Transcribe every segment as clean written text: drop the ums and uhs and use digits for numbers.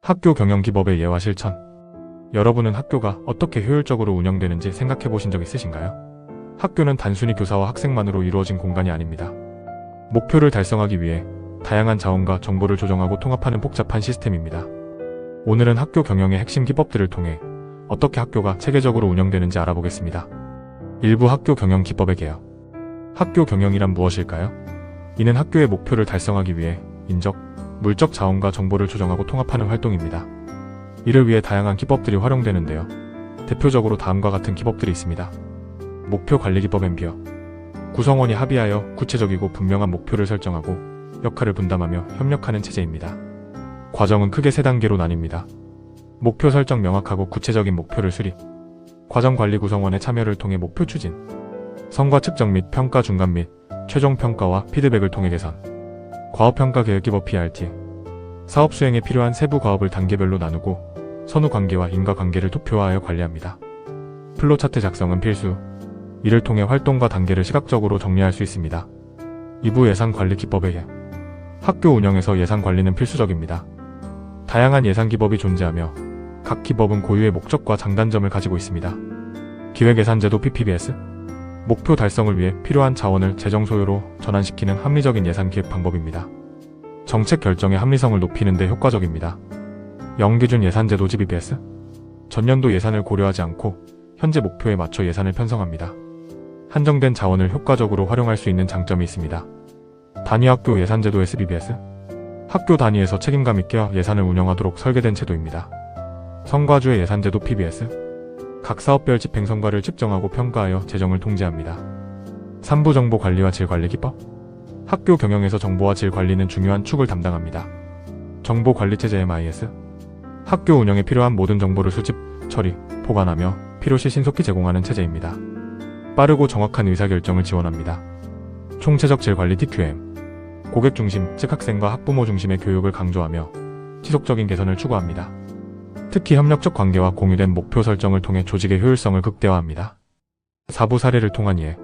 학교 경영 기법의 예와 실천. 여러분은 학교가 어떻게 효율적으로 운영되는지 생각해 보신 적 있으신가요? 학교는 단순히 교사와 학생만으로 이루어진 공간이 아닙니다. 목표를 달성하기 위해 다양한 자원과 정보를 조정하고 통합하는 복잡한 시스템입니다. 오늘은 학교 경영의 핵심 기법들을 통해 어떻게 학교가 체계적으로 운영되는지 알아보겠습니다. 일부 학교 경영 기법의 개요. 학교 경영이란 무엇일까요? 이는 학교의 목표를 달성하기 위해 인적, 물적 자원과 정보를 조정하고 통합하는 활동입니다. 이를 위해 다양한 기법들이 활용되는데요. 대표적으로 다음과 같은 기법들이 있습니다. 목표 관리 기법 엠비어. 구성원이 합의하여 구체적이고 분명한 목표를 설정하고 역할을 분담하며 협력하는 체제입니다. 과정은 크게 3단계로 나뉩니다. 목표 설정 명확하고 구체적인 목표를 수립. 과정 관리 구성원의 참여를 통해 목표 추진. 성과 측정 및 평가 중간 및 최종 평가와 피드백을 통해 개선. 과업평가 계획 기법 PRT. 사업 수행에 필요한 세부 과업을 단계별로 나누고 선후 관계와 인과관계를 도표화하여 관리합니다. 플로차트 작성은 필수. 이를 통해 활동과 단계를 시각적으로 정리할 수 있습니다. 2부 예산 관리 기법의 예. 학교 운영에서 예산 관리는 필수적입니다. 다양한 예산 기법이 존재하며 각 기법은 고유의 목적과 장단점을 가지고 있습니다. 기획예산제도 PPBS. 목표 달성을 위해 필요한 자원을 재정 소요로 전환시키는 합리적인 예산 기획 방법입니다. 정책 결정의 합리성을 높이는 데 효과적입니다. 영기준 예산제도 GBBS. 전년도 예산을 고려하지 않고 현재 목표에 맞춰 예산을 편성합니다. 한정된 자원을 효과적으로 활용할 수 있는 장점이 있습니다. 단위학교 예산제도 SBBS. 학교 단위에서 책임감 있게 예산을 운영하도록 설계된 제도입니다. 성과주의 예산제도 PBS. 각 사업별 집행 성과를 측정하고 평가하여 재정을 통제합니다. 3부 정보 관리와 질 관리 기법. 학교 경영에서 정보와 질 관리는 중요한 축을 담당합니다. 정보 관리 체제 MIS. 학교 운영에 필요한 모든 정보를 수집, 처리, 보관하며 필요시 신속히 제공하는 체제입니다. 빠르고 정확한 의사결정을 지원합니다. 총체적 질 관리 TQM. 고객 중심, 즉 학생과 학부모 중심의 교육을 강조하며 지속적인 개선을 추구합니다. 특히 협력적 관계와 공유된 목표 설정을 통해 조직의 효율성을 극대화합니다. 4부 사례를 통한 이해.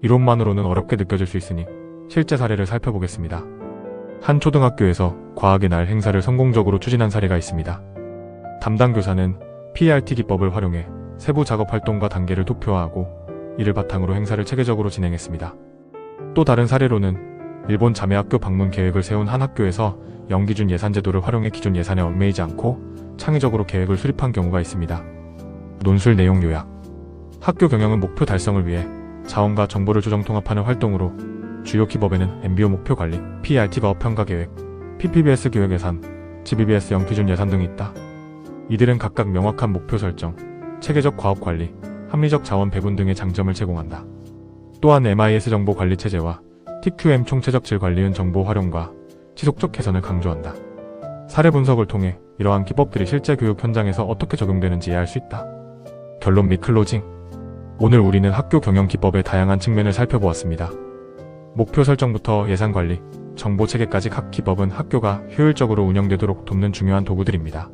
이론만으로는 어렵게 느껴질 수 있으니 실제 사례를 살펴보겠습니다. 한 초등학교에서 과학의 날 행사를 성공적으로 추진한 사례가 있습니다. 담당 교사는 PRT 기법을 활용해 세부 작업 활동과 단계를 도표화하고 이를 바탕으로 행사를 체계적으로 진행했습니다. 또 다른 사례로는 일본 자매학교 방문 계획을 세운 한 학교에서 영기준 예산제도를 활용해 기존 예산에 얽매이지 않고 창의적으로 계획을 수립한 경우가 있습니다. 논술 내용 요약. 학교 경영은 목표 달성을 위해 자원과 정보를 조정 통합하는 활동으로 주요 기법에는 MBO 목표 관리, PRT 과업 평가 계획, PPBS 교육 예산, GBBS 영기준 예산 등이 있다. 이들은 각각 명확한 목표 설정, 체계적 과업 관리, 합리적 자원 배분 등의 장점을 제공한다. 또한 MIS 정보 관리 체제와 TQM 총체적 질 관리은 정보 활용과 지속적 개선을 강조한다. 사례 분석을 통해 이러한 기법들이 실제 교육 현장에서 어떻게 적용되는지 이해할 수 있다. 결론 및 클로징. 오늘 우리는 학교 경영 기법의 다양한 측면을 살펴보았습니다. 목표 설정부터 예산 관리, 정보 체계까지 각 기법은 학교가 효율적으로 운영되도록 돕는 중요한 도구들입니다.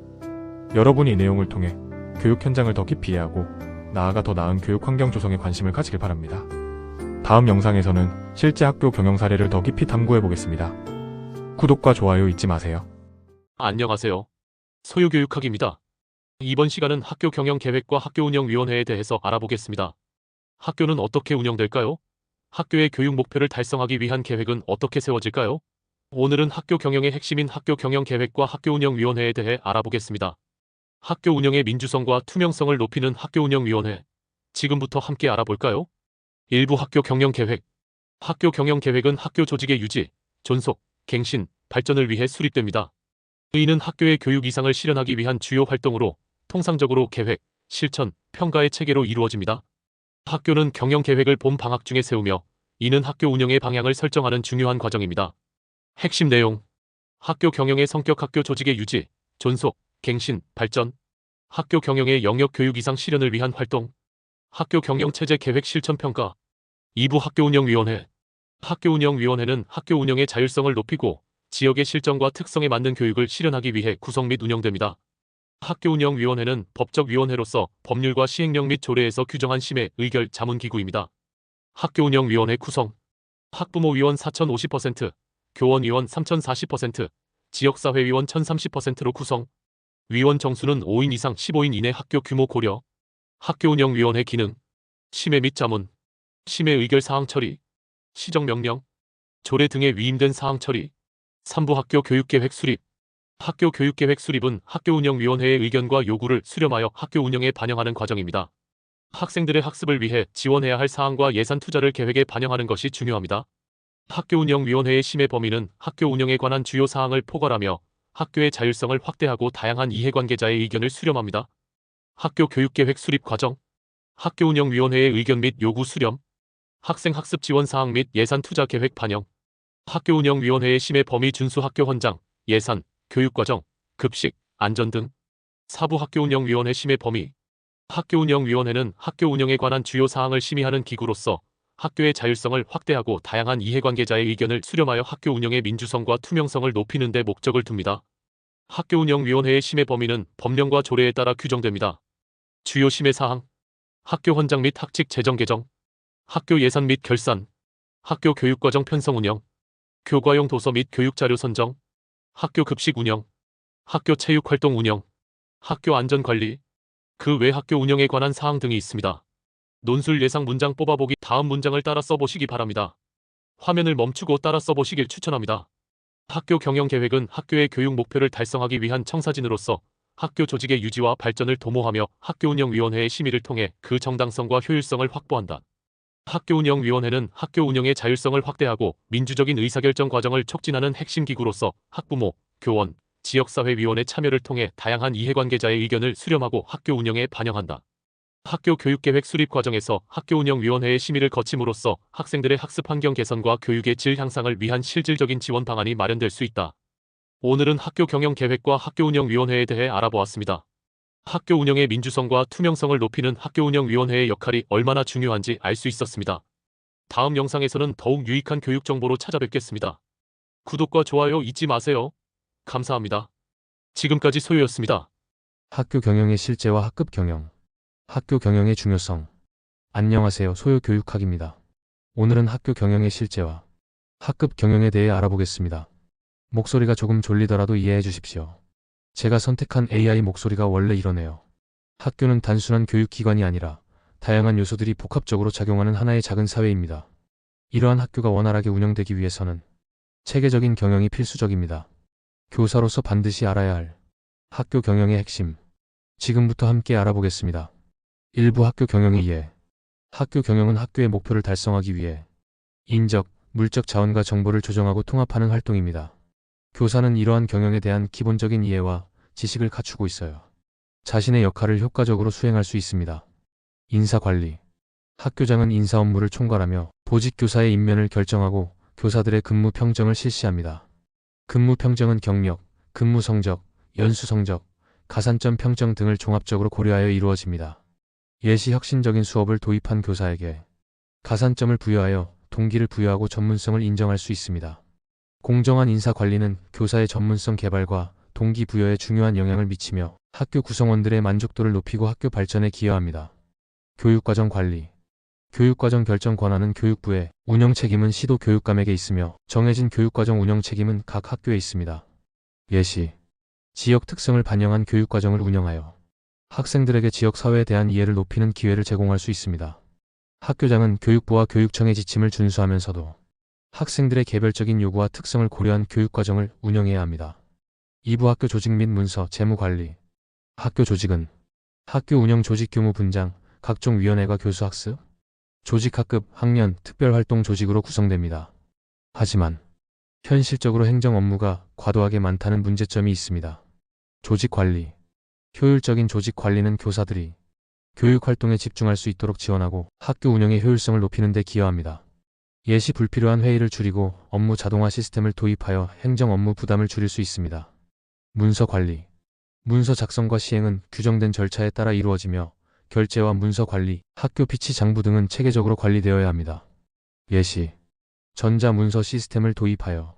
여러분이 이 내용을 통해 교육 현장을 더 깊이 이해하고 나아가 더 나은 교육 환경 조성에 관심을 가지길 바랍니다. 다음 영상에서는 실제 학교 경영 사례를 더 깊이 탐구해 보겠습니다. 구독과 좋아요 잊지 마세요. 안녕하세요. 소유교육학입니다. 이번 시간은 학교 경영 계획과 학교 운영위원회에 대해서 알아보겠습니다. 학교는 어떻게 운영될까요? 학교의 교육 목표를 달성하기 위한 계획은 어떻게 세워질까요? 오늘은 학교 경영의 핵심인 학교 경영 계획과 학교 운영위원회에 대해 알아보겠습니다. 학교 운영의 민주성과 투명성을 높이는 학교 운영위원회. 지금부터 함께 알아볼까요? 일부 학교 경영 계획. 학교 경영 계획은 학교 조직의 유지, 존속, 갱신, 발전을 위해 수립됩니다. 이는 학교의 교육 이상을 실현하기 위한 주요 활동으로 통상적으로 계획, 실천, 평가의 체계로 이루어집니다. 학교는 경영 계획을 봄 방학 중에 세우며 이는 학교 운영의 방향을 설정하는 중요한 과정입니다. 핵심 내용. 학교 경영의 성격 학교 조직의 유지, 존속, 갱신, 발전. 학교 경영의 영역 교육 이상 실현을 위한 활동. 학교 경영 체제 계획 실천 평가. 2부 학교 운영위원회. 학교 운영위원회는 학교 운영의 자율성을 높이고 지역의 실정과 특성에 맞는 교육을 실현하기 위해 구성 및 운영됩니다. 학교운영위원회는 법적위원회로서 법률과 시행령 및 조례에서 규정한 심의, 의결, 자문기구입니다. 학교운영위원회 구성. 학부모위원 4,050%, 교원위원 3,040%, 지역사회위원 1,030%로 구성. 위원 정수는 5인 이상 15인 이내 학교 규모 고려. 학교운영위원회 기능. 심의 및 자문. 심의 의결 사항 처리. 시정명령. 조례 등에 위임된 사항 처리. 3부 학교 교육계획 수립. 학교 교육계획 수립은 학교운영위원회의 의견과 요구를 수렴하여 학교 운영에 반영하는 과정입니다. 학생들의 학습을 위해 지원해야 할 사항과 예산 투자를 계획에 반영하는 것이 중요합니다. 학교운영위원회의 심의 범위는 학교 운영에 관한 주요 사항을 포괄하며 학교의 자율성을 확대하고 다양한 이해관계자의 의견을 수렴합니다. 학교 교육계획 수립 과정. 학교운영위원회의 의견 및 요구 수렴. 학생 학습 지원 사항 및 예산 투자 계획 반영. 학교운영위원회의 심의 범위 준수 학교 헌장, 예산, 교육과정, 급식, 안전 등. 4부 학교운영위원회 심의 범위. 학교운영위원회는 학교 운영에 관한 주요 사항을 심의하는 기구로서 학교의 자율성을 확대하고 다양한 이해관계자의 의견을 수렴하여 학교 운영의 민주성과 투명성을 높이는 데 목적을 둡니다. 학교운영위원회의 심의 범위는 법령과 조례에 따라 규정됩니다. 주요 심의 사항. 학교 헌장 및 학칙 제정 개정. 학교 예산 및 결산. 학교 교육과정 편성 운영. 교과용 도서 및 교육자료 선정. 학교 급식 운영. 학교 체육활동 운영. 학교 안전관리. 그 외 학교 운영에 관한 사항 등이 있습니다. 논술 예상 문장 뽑아보기. 다음 문장을 따라 써보시기 바랍니다. 화면을 멈추고 따라 써보시길 추천합니다. 학교 경영 계획은 학교의 교육 목표를 달성하기 위한 청사진으로서 학교 조직의 유지와 발전을 도모하며 학교운영위원회의 심의를 통해 그 정당성과 효율성을 확보한다. 학교운영위원회는 학교 운영의 자율성을 확대하고 민주적인 의사결정 과정을 촉진하는 핵심 기구로서 학부모, 교원, 지역사회위원회 참여를 통해 다양한 이해관계자의 의견을 수렴하고 학교 운영에 반영한다. 학교 교육계획 수립 과정에서 학교운영위원회의 심의를 거침으로써 학생들의 학습 환경 개선과 교육의 질 향상을 위한 실질적인 지원 방안이 마련될 수 있다. 오늘은 학교 경영 계획과 학교운영위원회에 대해 알아보았습니다. 학교 운영의 민주성과 투명성을 높이는 학교운영위원회의 역할이 얼마나 중요한지 알 수 있었습니다. 다음 영상에서는 더욱 유익한 교육 정보로 찾아뵙겠습니다. 구독과 좋아요 잊지 마세요. 감사합니다. 지금까지 소유였습니다. 학교 경영의 실제와 학급 경영. 학교 경영의 중요성. 안녕하세요. 소요교육학입니다. 오늘은 학교 경영의 실제와 학급 경영에 대해 알아보겠습니다. 목소리가 조금 졸리더라도 이해해 주십시오. 제가 선택한 AI 목소리가 원래 이러네요. 학교는 단순한 교육기관이 아니라 다양한 요소들이 복합적으로 작용하는 하나의 작은 사회입니다. 이러한 학교가 원활하게 운영되기 위해서는 체계적인 경영이 필수적입니다. 교사로서 반드시 알아야 할 학교 경영의 핵심. 지금부터 함께 알아보겠습니다. 1부 학교 경영의 이해. 학교 경영은 학교의 목표를 달성하기 위해 인적, 물적 자원과 정보를 조정하고 통합하는 활동입니다. 교사는 이러한 경영에 대한 기본적인 이해와 지식을 갖추고 있어요. 자신의 역할을 효과적으로 수행할 수 있습니다. 인사관리. 학교장은 인사 업무를 총괄하며 보직 교사의 임면을 결정하고 교사들의 근무 평정을 실시합니다. 근무 평정은 경력, 근무 성적, 연수 성적, 가산점 평정 등을 종합적으로 고려하여 이루어집니다. 예시 혁신적인 수업을 도입한 교사에게 가산점을 부여하여 동기를 부여하고 전문성을 인정할 수 있습니다. 공정한 인사 관리는 교사의 전문성 개발과 동기 부여에 중요한 영향을 미치며 학교 구성원들의 만족도를 높이고 학교 발전에 기여합니다. 교육과정 관리. 교육과정 결정 권한은 교육부에, 운영 책임은 시도 교육감에게 있으며 정해진 교육과정 운영 책임은 각 학교에 있습니다. 예시, 지역 특성을 반영한 교육과정을 운영하여 학생들에게 지역사회에 대한 이해를 높이는 기회를 제공할 수 있습니다. 학교장은 교육부와 교육청의 지침을 준수하면서도 학생들의 개별적인 요구와 특성을 고려한 교육과정을 운영해야 합니다. 2부 학교 조직 및 문서, 재무관리. 학교 조직은 학교 운영 조직 규모 분장, 각종 위원회과 교수학습, 조직 학급, 학년, 특별활동 조직으로 구성됩니다. 하지만 현실적으로 행정 업무가 과도하게 많다는 문제점이 있습니다. 조직 관리. 효율적인 조직 관리는 교사들이 교육활동에 집중할 수 있도록 지원하고 학교 운영의 효율성을 높이는 데 기여합니다. 예시 불필요한 회의를 줄이고 업무 자동화 시스템을 도입하여 행정 업무 부담을 줄일 수 있습니다. 문서 관리. 문서 작성과 시행은 규정된 절차에 따라 이루어지며 결제와 문서 관리, 학교 피치 장부 등은 체계적으로 관리되어야 합니다. 예시, 전자문서 시스템을 도입하여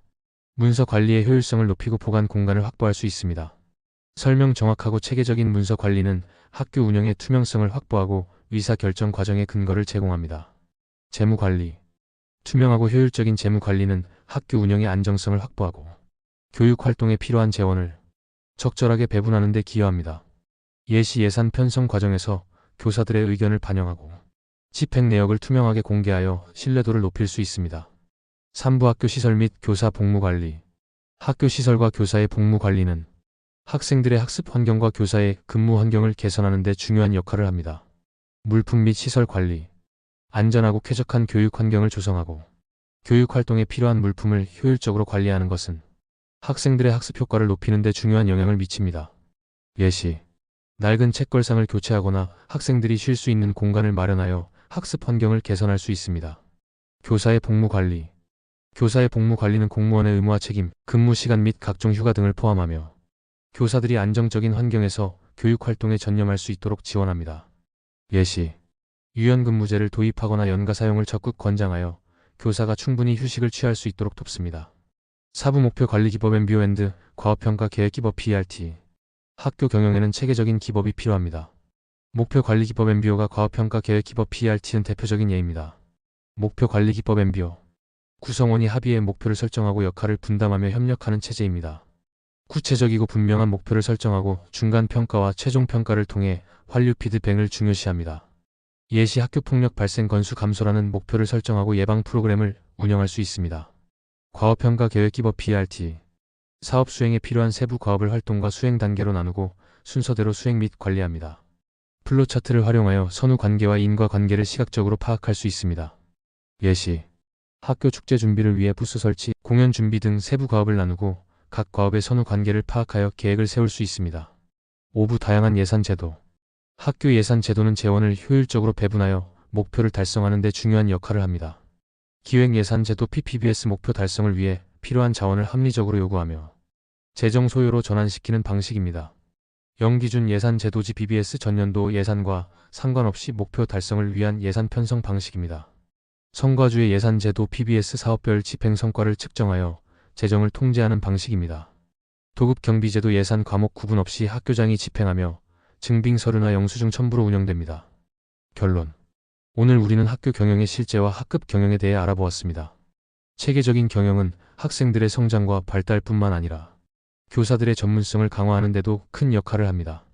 문서 관리의 효율성을 높이고 보관 공간을 확보할 수 있습니다. 설명 정확하고 체계적인 문서 관리는 학교 운영의 투명성을 확보하고 의사결정 과정의 근거를 제공합니다. 재무관리. 투명하고 효율적인 재무관리는 학교 운영의 안정성을 확보하고 교육활동에 필요한 재원을 적절하게 배분하는 데 기여합니다. 예시 예산 편성 과정에서 교사들의 의견을 반영하고 집행 내역을 투명하게 공개하여 신뢰도를 높일 수 있습니다. 3부 학교 시설 및 교사 복무 관리. 학교 시설과 교사의 복무 관리는 학생들의 학습 환경과 교사의 근무 환경을 개선하는 데 중요한 역할을 합니다. 물품 및 시설 관리. 안전하고 쾌적한 교육 환경을 조성하고 교육 활동에 필요한 물품을 효율적으로 관리하는 것은 학생들의 학습 효과를 높이는 데 중요한 영향을 미칩니다. 예시, 낡은 책걸상을 교체하거나 학생들이 쉴 수 있는 공간을 마련하여 학습 환경을 개선할 수 있습니다. 교사의 복무 관리. 교사의 복무 관리는 공무원의 의무와 책임, 근무 시간 및 각종 휴가 등을 포함하며 교사들이 안정적인 환경에서 교육 활동에 전념할 수 있도록 지원합니다. 예시, 유연근무제를 도입하거나 연가 사용을 적극 권장하여 교사가 충분히 휴식을 취할 수 있도록 돕습니다. 4부 목표 관리 기법 MBO&, 과업평가 계획 기법 PRT. 학교 경영에는 체계적인 기법이 필요합니다. 목표 관리 기법 MBO가 과업평가 계획 기법 PRT는 대표적인 예입니다. 목표 관리 기법 MBO. 구성원이 합의해 목표를 설정하고 역할을 분담하며 협력하는 체제입니다. 구체적이고 분명한 목표를 설정하고 중간 평가와 최종 평가를 통해 환류 피드백을 중요시합니다. 예시 학교폭력 발생 건수 감소라는 목표를 설정하고 예방 프로그램을 운영할 수 있습니다. 과업평가 계획 기법 PRT. 사업 수행에 필요한 세부 과업을 활동과 수행 단계로 나누고 순서대로 수행 및 관리합니다. 플로차트를 활용하여 선후 관계와 인과 관계를 시각적으로 파악할 수 있습니다. 예시, 학교 축제 준비를 위해 부스 설치, 공연 준비 등 세부 과업을 나누고 각 과업의 선후 관계를 파악하여 계획을 세울 수 있습니다. 5부 다양한 예산 제도. 학교 예산 제도는 재원을 효율적으로 배분하여 목표를 달성하는 데 중요한 역할을 합니다. 기획 예산 제도 PPBS 목표 달성을 위해 필요한 자원을 합리적으로 요구하며 재정 소요로 전환시키는 방식입니다. 영기준 예산 제도지 BBS 전년도 예산과 상관없이 목표 달성을 위한 예산 편성 방식입니다. 성과주의 예산 제도 PBS 사업별 집행 성과를 측정하여 재정을 통제하는 방식입니다. 도급 경비제도 예산 과목 구분 없이 학교장이 집행하며 증빙 서류나 영수증 첨부로 운영됩니다. 결론. 오늘 우리는 학교 경영의 실제와 학급 경영에 대해 알아보았습니다. 체계적인 경영은 학생들의 성장과 발달뿐만 아니라 교사들의 전문성을 강화하는 데도 큰 역할을 합니다.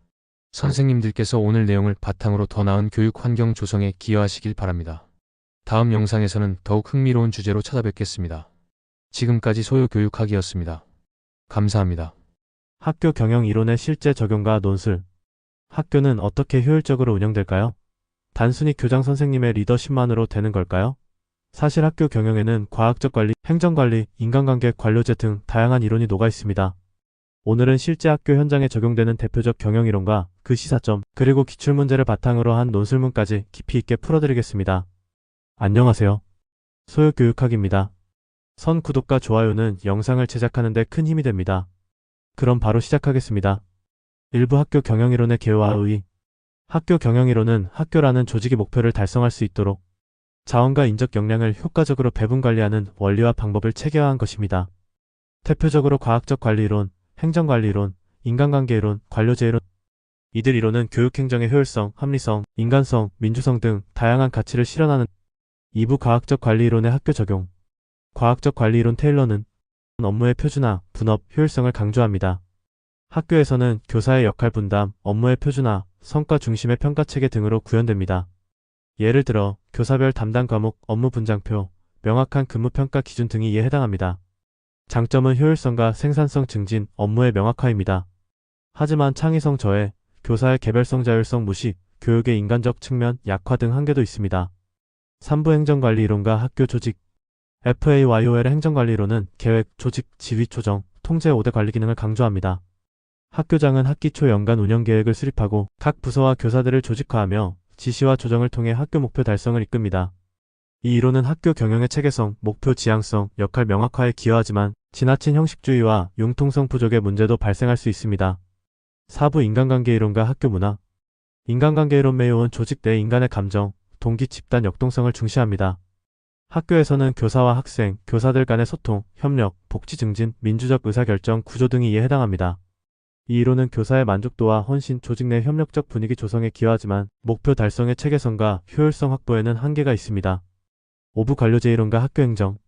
선생님들께서 오늘 내용을 바탕으로 더 나은 교육 환경 조성에 기여하시길 바랍니다. 다음 영상에서는 더욱 흥미로운 주제로 찾아뵙겠습니다. 지금까지 소요교육학이었습니다. 감사합니다. 학교 경영 이론의 실제 적용과 논술. 학교는 어떻게 효율적으로 운영될까요? 단순히 교장 선생님의 리더십만으로 되는 걸까요? 사실 학교 경영에는 과학적 관리, 행정관리, 인간관계, 관료제 등 다양한 이론이 녹아 있습니다. 오늘은 실제 학교 현장에 적용되는 대표적 경영 이론과 그 시사점, 그리고 기출문제를 바탕으로 한 논술문까지 깊이 있게 풀어드리겠습니다. 안녕하세요. 소요교육학입니다. 선 구독과 좋아요는 영상을 제작하는 데 큰 힘이 됩니다. 그럼 바로 시작하겠습니다. 일부 학교 경영이론의 개요와 의의. 학교 경영이론은 학교라는 조직의 목표를 달성할 수 있도록 자원과 인적 역량을 효과적으로 배분 관리하는 원리와 방법을 체계화한 것입니다. 대표적으로 과학적 관리이론, 행정관리이론, 인간관계이론, 관료제이론. 이들 이론은 교육행정의 효율성, 합리성, 인간성, 민주성 등 다양한 가치를 실현하는 2부 과학적 관리이론의 학교 적용. 과학적 관리이론 테일러는 업무의 표준화, 분업, 효율성을 강조합니다. 학교에서는 교사의 역할 분담, 업무의 표준화, 성과 중심의 평가체계 등으로 구현됩니다. 예를 들어 교사별 담당 과목, 업무 분장표, 명확한 근무평가 기준 등이 이에 해당합니다. 장점은 효율성과 생산성 증진, 업무의 명확화입니다. 하지만 창의성 저해, 교사의 개별성 자율성 무시, 교육의 인간적 측면 약화 등 한계도 있습니다. 3부 행정관리 이론과 학교 조직. FAYOL 행정관리 이론은 계획, 조직, 지휘 조정, 통제 5대 관리 기능을 강조합니다. 학교장은 학기 초 연간 운영계획을 수립하고 각 부서와 교사들을 조직화하며 지시와 조정을 통해 학교 목표 달성을 이끕니다. 이 이론은 학교 경영의 체계성, 목표 지향성, 역할 명확화에 기여하지만 지나친 형식주의와 융통성 부족의 문제도 발생할 수 있습니다. 4부 인간관계 이론과 학교 문화. 인간관계 이론 매요는 조직 내 인간의 감정, 동기 집단 역동성을 중시합니다. 학교에서는 교사와 학생, 교사들 간의 소통, 협력, 복지 증진, 민주적 의사결정, 구조 등이 이에 해당합니다. 이 이론은 교사의 만족도와 헌신, 조직 내 협력적 분위기 조성에 기여하지만 목표 달성의 체계성과 효율성 확보에는 한계가 있습니다. 5부 관료제 이론과 학교행정.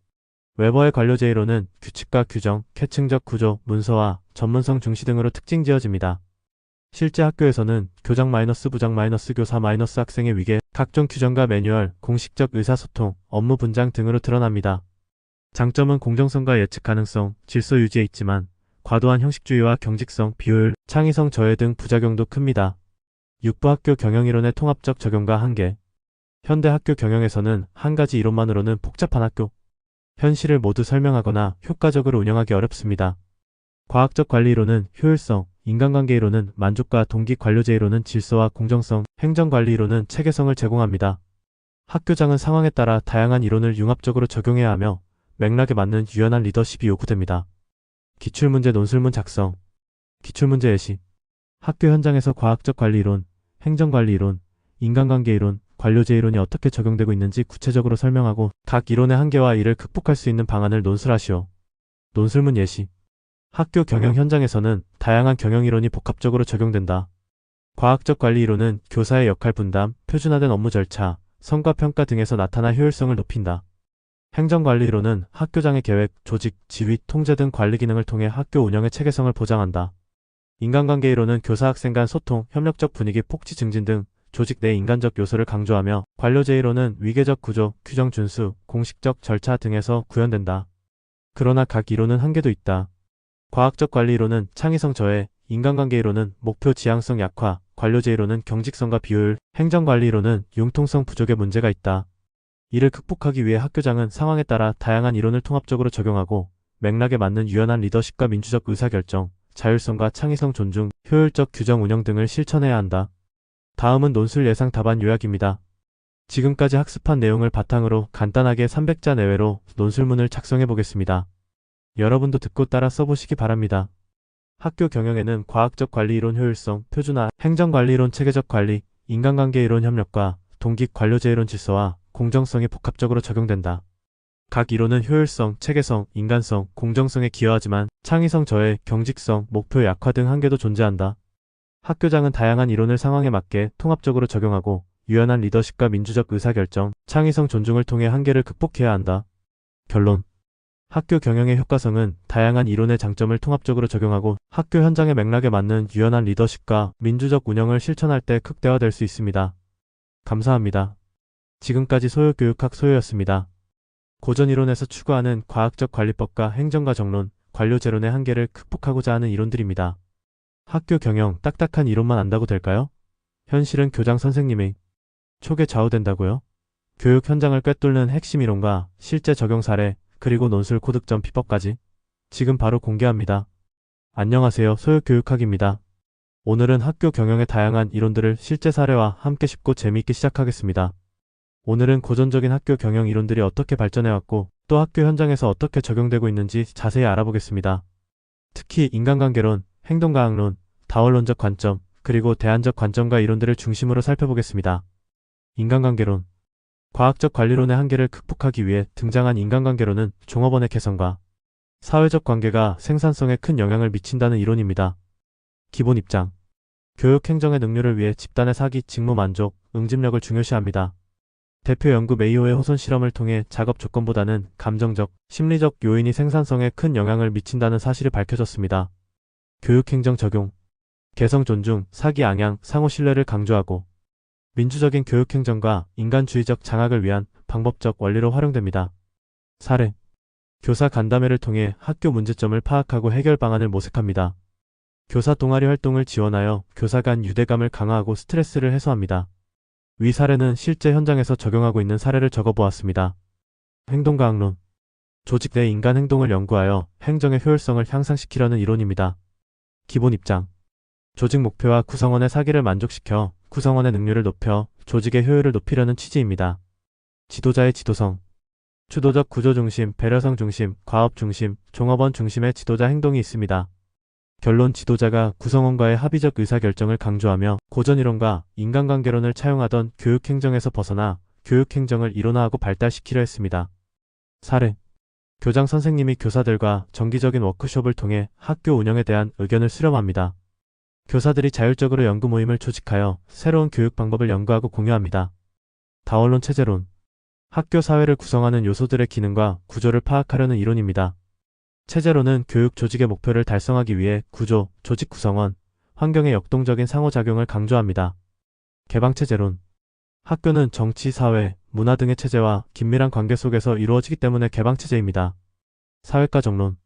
웨버의 관료제의로는 규칙과 규정, 계층적 구조, 문서화, 전문성 중시 등으로 특징 지어집니다. 실제 학교에서는 교장 마이너스 부장 마이너스 교사 마이너스 학생의 위계, 각종 규정과 매뉴얼, 공식적 의사소통, 업무 분장 등으로 드러납니다. 장점은 공정성과 예측 가능성, 질서 유지에 있지만 과도한 형식주의와 경직성, 비효율, 창의성 저해 등 부작용도 큽니다. 6부 학교 경영이론의 통합적 적용과 한계. 현대 학교 경영에서는 한 가지 이론만으로는 복잡한 학교, 현실을 모두 설명하거나 효과적으로 운영하기 어렵습니다. 과학적 관리 이론은 효율성, 인간관계 이론은 만족과 동기 관료제 이론은 질서와 공정성, 행정관리 이론은 체계성을 제공합니다. 학교장은 상황에 따라 다양한 이론을 융합적으로 적용해야 하며 맥락에 맞는 유연한 리더십이 요구됩니다. 기출문제 논술문 작성, 기출문제 예시. 학교 현장에서 과학적 관리 이론, 행정관리 이론, 인간관계 이론, 관료제 이론이 어떻게 적용되고 있는지 구체적으로 설명하고 각 이론의 한계와 이를 극복할 수 있는 방안을 논술하시오. 논술문 예시. 학교 경영 현장에서는 다양한 경영 이론이 복합적으로 적용된다. 과학적 관리 이론은 교사의 역할 분담, 표준화된 업무 절차, 성과 평가 등에서 나타나 효율성을 높인다. 행정관리 이론은 학교장의 계획, 조직, 지휘, 통제 등 관리 기능을 통해 학교 운영의 체계성을 보장한다. 인간관계 이론은 교사 학생 간 소통, 협력적 분위기, 폭지 증진 등 조직 내 인간적 요소를 강조하며 관료제 이론은 위계적 구조, 규정 준수, 공식적 절차 등에서 구현된다. 그러나 각 이론은 한계도 있다. 과학적 관리 이론은 창의성 저해, 인간관계 이론은 목표 지향성 약화, 관료제 이론은 경직성과 비효율, 행정관리 이론은 융통성 부족의 문제가 있다. 이를 극복하기 위해 학교장은 상황에 따라 다양한 이론을 통합적으로 적용하고 맥락에 맞는 유연한 리더십과 민주적 의사결정, 자율성과 창의성 존중, 효율적 규정 운영 등을 실천해야 한다. 다음은 논술 예상 답안 요약입니다. 지금까지 학습한 내용을 바탕으로 간단하게 300자 내외로 논술문을 작성해 보겠습니다. 여러분도 듣고 따라 써보시기 바랍니다. 학교 경영에는 과학적 관리 이론 효율성, 표준화, 행정관리 이론 체계적 관리, 인간관계 이론 협력과 동기 관료제 이론 질서와 공정성이 복합적으로 적용된다. 각 이론은 효율성, 체계성, 인간성, 공정성에 기여하지만 창의성 저해, 경직성, 목표 약화 등 한계도 존재한다. 학교장은 다양한 이론을 상황에 맞게 통합적으로 적용하고 유연한 리더십과 민주적 의사결정, 창의성 존중을 통해 한계를 극복해야 한다. 결론. 학교 경영의 효과성은 다양한 이론의 장점을 통합적으로 적용하고 학교 현장의 맥락에 맞는 유연한 리더십과 민주적 운영을 실천할 때 극대화될 수 있습니다. 감사합니다. 지금까지 소요교육학 소요였습니다. 고전이론에서 추구하는 과학적 관리법과 행정과 정론, 관료제론의 한계를 극복하고자 하는 이론들입니다. 학교 경영 딱딱한 이론만 안다고 될까요? 현실은 교장 선생님의 촉에 좌우된다고요? 교육 현장을 꿰뚫는 핵심 이론과 실제 적용 사례, 그리고 논술 코득점 비법까지 지금 바로 공개합니다. 안녕하세요. 소요교육학입니다. 오늘은 학교 경영의 다양한 이론들을 실제 사례와 함께 쉽고 재미있게 시작하겠습니다. 오늘은 고전적인 학교 경영 이론들이 어떻게 발전해왔고 또 학교 현장에서 어떻게 적용되고 있는지 자세히 알아보겠습니다. 특히 인간관계론, 행동과학론, 다원론적 관점, 그리고 대안적 관점과 이론들을 중심으로 살펴보겠습니다. 인간관계론. 과학적 관리론의 한계를 극복하기 위해 등장한 인간관계론은 종업원의 개성과 사회적 관계가 생산성에 큰 영향을 미친다는 이론입니다. 기본 입장. 교육 행정의 능률을 위해 집단의 사기, 직무 만족, 응집력을 중요시합니다. 대표 연구 메이오의 호손 실험을 통해 작업 조건보다는 감정적, 심리적 요인이 생산성에 큰 영향을 미친다는 사실이 밝혀졌습니다. 교육행정 적용. 개성 존중, 사기 양양, 상호 신뢰를 강조하고 민주적인 교육행정과 인간주의적 장악을 위한 방법적 원리로 활용됩니다. 사례. 교사 간담회를 통해 학교 문제점을 파악하고 해결 방안을 모색합니다. 교사 동아리 활동을 지원하여 교사 간 유대감을 강화하고 스트레스를 해소합니다. 위 사례는 실제 현장에서 적용하고 있는 사례를 적어보았습니다. 행동과학론. 조직 내 인간 행동을 연구하여 행정의 효율성을 향상시키려는 이론입니다. 기본 입장. 조직 목표와 구성원의 사기를 만족시켜 구성원의 능률을 높여 조직의 효율을 높이려는 취지입니다. 지도자의 지도성. 주도적 구조 중심, 배려성 중심, 과업 중심, 종업원 중심의 지도자 행동이 있습니다. 결론. 지도자가 구성원과의 합의적 의사결정을 강조하며 고전이론과 인간관계론을 차용하던 교육행정에서 벗어나 교육행정을 이론화하고 발달시키려 했습니다. 사례. 교장 선생님이 교사들과 정기적인 워크숍을 통해 학교 운영에 대한 의견을 수렴합니다. 교사들이 자율적으로 연구 모임을 조직하여 새로운 교육 방법을 연구하고 공유합니다. 다원론 체제론. 학교 사회를 구성하는 요소들의 기능과 구조를 파악하려는 이론입니다. 체제론은 교육 조직의 목표를 달성하기 위해 구조, 조직 구성원, 환경의 역동적인 상호작용을 강조합니다. 개방체제론. 학교는 정치, 사회, 문화 등의 체제와 긴밀한 관계 속에서 이루어지기 때문에 개방체제입니다. 사회과 정론.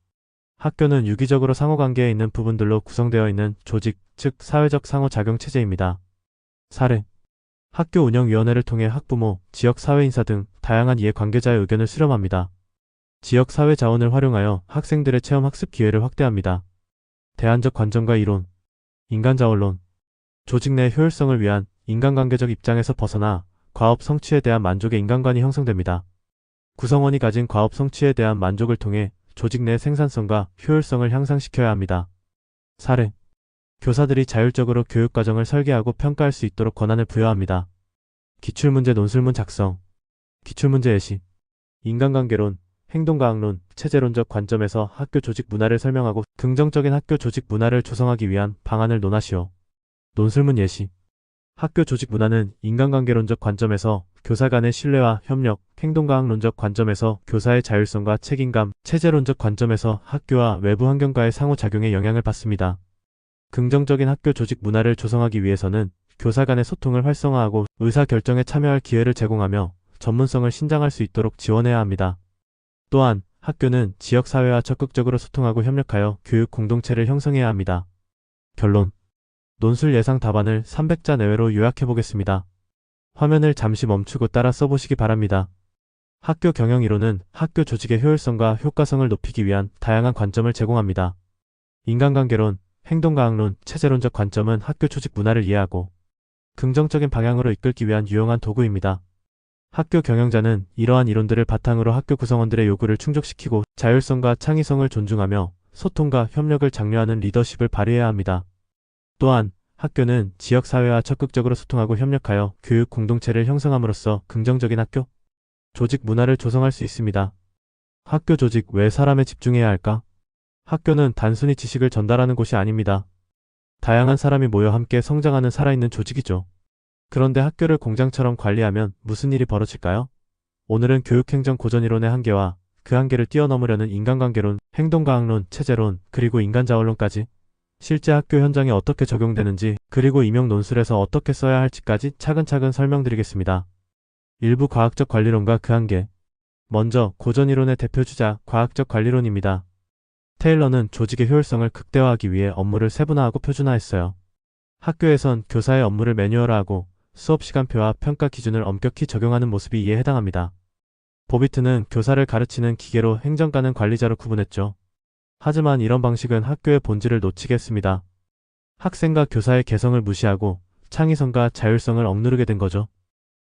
학교는 유기적으로 상호관계에 있는 부분들로 구성되어 있는 조직, 즉 사회적 상호작용 체제입니다. 사례. 학교 운영위원회를 통해 학부모, 지역 사회인사 등 다양한 이해관계자의 의견을 수렴합니다. 지역 사회 자원을 활용하여 학생들의 체험 학습 기회를 확대합니다. 대안적 관점과 이론. 인간자원론. 조직 내 효율성을 위한 인간관계적 입장에서 벗어나 과업 성취에 대한 만족의 인간관이 형성됩니다. 구성원이 가진 과업 성취에 대한 만족을 통해 조직 내 생산성과 효율성을 향상시켜야 합니다. 사례. 교사들이 자율적으로 교육과정을 설계하고 평가할 수 있도록 권한을 부여합니다. 기출문제 논술문 작성. 기출문제 예시. 인간관계론, 행동과학론, 체제론적 관점에서 학교 조직 문화를 설명하고 긍정적인 학교 조직 문화를 조성하기 위한 방안을 논하시오. 논술문 예시. 학교 조직 문화는 인간관계론적 관점에서 교사 간의 신뢰와 협력, 행동과학론적 관점에서 교사의 자율성과 책임감, 체제론적 관점에서 학교와 외부 환경과의 상호작용에 영향을 받습니다. 긍정적인 학교 조직 문화를 조성하기 위해서는 교사 간의 소통을 활성화하고 의사결정에 참여할 기회를 제공하며 전문성을 신장할 수 있도록 지원해야 합니다. 또한 학교는 지역사회와 적극적으로 소통하고 협력하여 교육 공동체를 형성해야 합니다. 결론. 논술 예상 답안을 300자 내외로 요약해 보겠습니다. 화면을 잠시 멈추고 따라 써보시기 바랍니다. 학교 경영 이론은 학교 조직의 효율성과 효과성을 높이기 위한 다양한 관점을 제공합니다. 인간관계론, 행동과학론, 체제론적 관점은 학교 조직 문화를 이해하고 긍정적인 방향으로 이끌기 위한 유용한 도구입니다. 학교 경영자는 이러한 이론들을 바탕으로 학교 구성원들의 요구를 충족시키고 자율성과 창의성을 존중하며 소통과 협력을 장려하는 리더십을 발휘해야 합니다. 또한 학교는 지역사회와 적극적으로 소통하고 협력하여 교육 공동체를 형성함으로써 긍정적인 학교 조직 문화를 조성할 수 있습니다. 학교 조직 왜 사람에 집중해야 할까? 학교는 단순히 지식을 전달하는 곳이 아닙니다. 다양한 사람이 모여 함께 성장하는 살아있는 조직이죠. 그런데 학교를 공장처럼 관리하면 무슨 일이 벌어질까요? 오늘은 교육행정 고전이론의 한계와 그 한계를 뛰어넘으려는 인간관계론, 행동과학론, 체제론, 그리고 인간자원론까지 실제 학교 현장에 어떻게 적용되는지 그리고 임용 논술에서 어떻게 써야 할지까지 차근차근 설명드리겠습니다. 일부 과학적 관리론과 그 한계. 먼저 고전이론의 대표주자 과학적 관리론입니다. 테일러는 조직의 효율성을 극대화하기 위해 업무를 세분화하고 표준화했어요. 학교에선 교사의 업무를 매뉴얼화하고 수업 시간표와 평가 기준을 엄격히 적용하는 모습이 이에 해당합니다. 보비트는 교사를 가르치는 기계로 행정가는 관리자로 구분했죠. 하지만 이런 방식은 학교의 본질을 놓치게 했습니다. 학생과 교사의 개성을 무시하고 창의성과 자율성을 억누르게 된 거죠.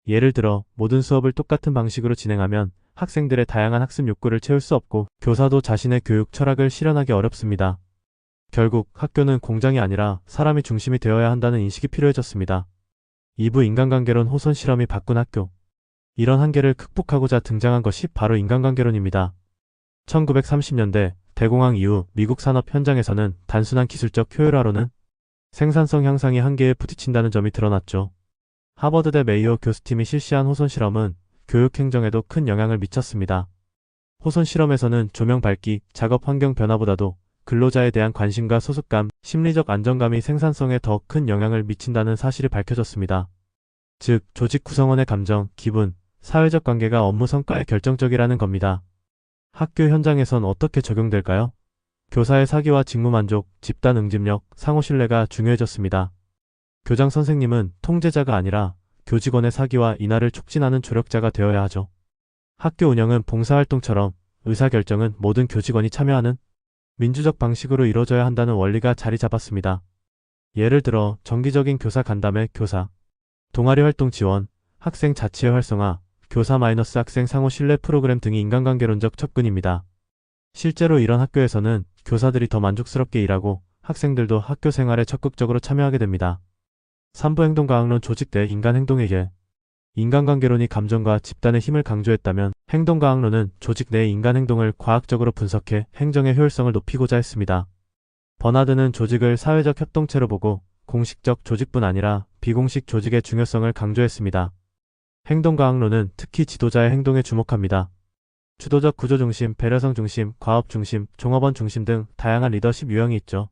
예를 들어 모든 수업을 똑같은 방식으로 진행하면 학생들의 다양한 학습 욕구를 채울 수 없고 교사도 자신의 교육 철학을 실현하기 어렵습니다. 결국 학교는 공장이 아니라 사람이 중심이 되어야 한다는 인식이 필요해졌습니다. 2부 인간관계론 호선 실험이 바꾼 학교. 이런 한계를 극복하고자 등장한 것이 바로 인간관계론입니다. 1930년대 대공황 이후 미국 산업 현장에서는 단순한 기술적 효율화로는 생산성 향상이 한계에 부딪힌다는 점이 드러났죠. 하버드대 메이어 교수팀이 실시한 호선 실험은 교육 행정에도 큰 영향을 미쳤습니다. 호선 실험에서는 조명 밝기, 작업 환경 변화보다도 근로자에 대한 관심과 소속감, 심리적 안정감이 생산성에 더 큰 영향을 미친다는 사실이 밝혀졌습니다. 즉, 조직 구성원의 감정, 기분, 사회적 관계가 업무 성과에 결정적이라는 겁니다. 학교 현장에선 어떻게 적용될까요? 교사의 사기와 직무 만족, 집단 응집력, 상호 신뢰가 중요해졌습니다. 교장 선생님은 통제자가 아니라 교직원의 사기와 인하를 촉진하는 조력자가 되어야 하죠. 학교 운영은 봉사활동처럼 의사결정은 모든 교직원이 참여하는 민주적 방식으로 이루어져야 한다는 원리가 자리 잡았습니다. 예를 들어 정기적인 교사 간담회, 교사 동아리 활동 지원, 학생 자치의 활성화, 교사 학생 상호 신뢰 프로그램 등이 인간관계론적 접근입니다. 실제로 이런 학교에서는 교사들이 더 만족스럽게 일하고 학생들도 학교 생활에 적극적으로 참여하게 됩니다. 3부 행동과학론 조직 내 인간 행동에게 인간관계론이 감정과 집단의 힘을 강조했다면 행동과학론은 조직 내 인간 행동을 과학적으로 분석해 행정의 효율성을 높이고자 했습니다. 버나드는 조직을 사회적 협동체로 보고 공식적 조직뿐 아니라 비공식 조직의 중요성을 강조했습니다. 행동과학론은 특히 지도자의 행동에 주목합니다. 주도적 구조 중심, 배려성 중심, 과업 중심, 종업원 중심 등 다양한 리더십 유형이 있죠.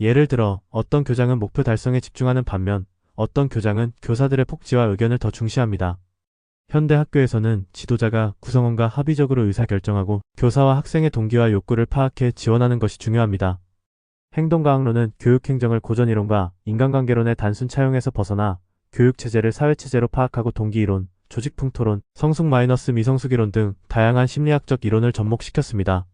예를 들어 어떤 교장은 목표 달성에 집중하는 반면 어떤 교장은 교사들의 복지와 의견을 더 중시합니다. 현대 학교에서는 지도자가 구성원과 합의적으로 의사결정하고 교사와 학생의 동기와 욕구를 파악해 지원하는 것이 중요합니다. 행동과학론은 교육행정을 고전이론과 인간관계론의 단순 차용에서 벗어나 교육체제를 사회체제로 파악하고 동기이론, 조직풍토론, 성숙-미성숙이론 등 다양한 심리학적 이론을 접목시켰습니다.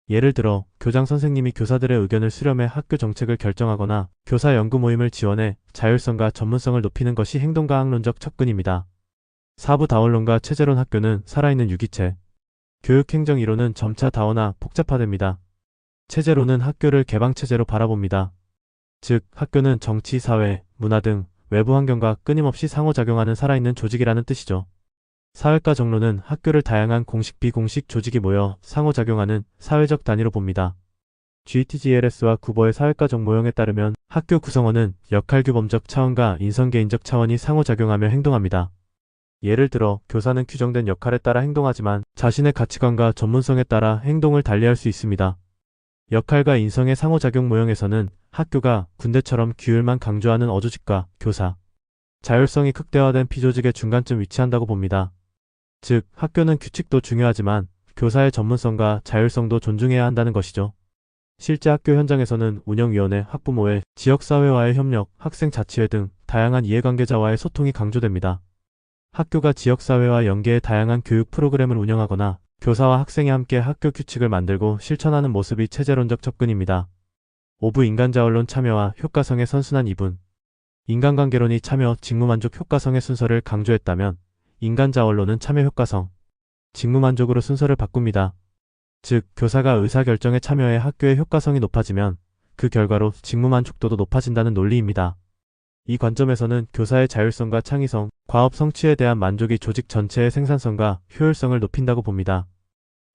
예를 들어 교장 선생님이 교사들의 의견을 수렴해 학교 정책을 결정하거나 교사 연구 모임을 지원해 자율성과 전문성을 높이는 것이 행동과학론적 접근입니다. 사부다원론과 체제론 학교는 살아있는 유기체. 교육행정 이론은 점차 다원화, 복잡화됩니다. 체제론은 학교를 개방체제로 바라봅니다. 즉, 학교는 정치, 사회, 문화 등 외부 환경과 끊임없이 상호작용하는 살아있는 조직이라는 뜻이죠. 사회과 정론은 학교를 다양한 공식, 비공식 조직이 모여 상호작용하는 사회적 단위로 봅니다. GTGLS와 구버의 사회과적 모형에 따르면 학교 구성원은 역할규범적 차원과 인성개인적 차원이 상호작용하며 행동합니다. 예를 들어 교사는 규정된 역할에 따라 행동하지만 자신의 가치관과 전문성에 따라 행동을 달리할 수 있습니다. 역할과 인성의 상호작용 모형에서는 학교가 군대처럼 규율만 강조하는 어조직과 교사, 자율성이 극대화된 비조직의 중간쯤 위치한다고 봅니다. 즉, 학교는 규칙도 중요하지만 교사의 전문성과 자율성도 존중해야 한다는 것이죠. 실제 학교 현장에서는 운영위원회, 학부모회, 지역사회와의 협력, 학생자치회 등 다양한 이해관계자와의 소통이 강조됩니다. 학교가 지역사회와 연계해 다양한 교육 프로그램을 운영하거나 교사와 학생이 함께 학교 규칙을 만들고 실천하는 모습이 체제론적 접근입니다. 오부 인간자원론 참여와 효과성의 선순환 이분. 인간관계론이 참여, 직무만족, 효과성의 순서를 강조했다면 인간자원론은 참여, 효과성, 직무만족으로 순서를 바꿉니다. 즉, 교사가 의사결정에 참여해 학교의 효과성이 높아지면 그 결과로 직무만족도도 높아진다는 논리입니다. 이 관점에서는 교사의 자율성과 창의성, 과업 성취에 대한 만족이 조직 전체의 생산성과 효율성을 높인다고 봅니다.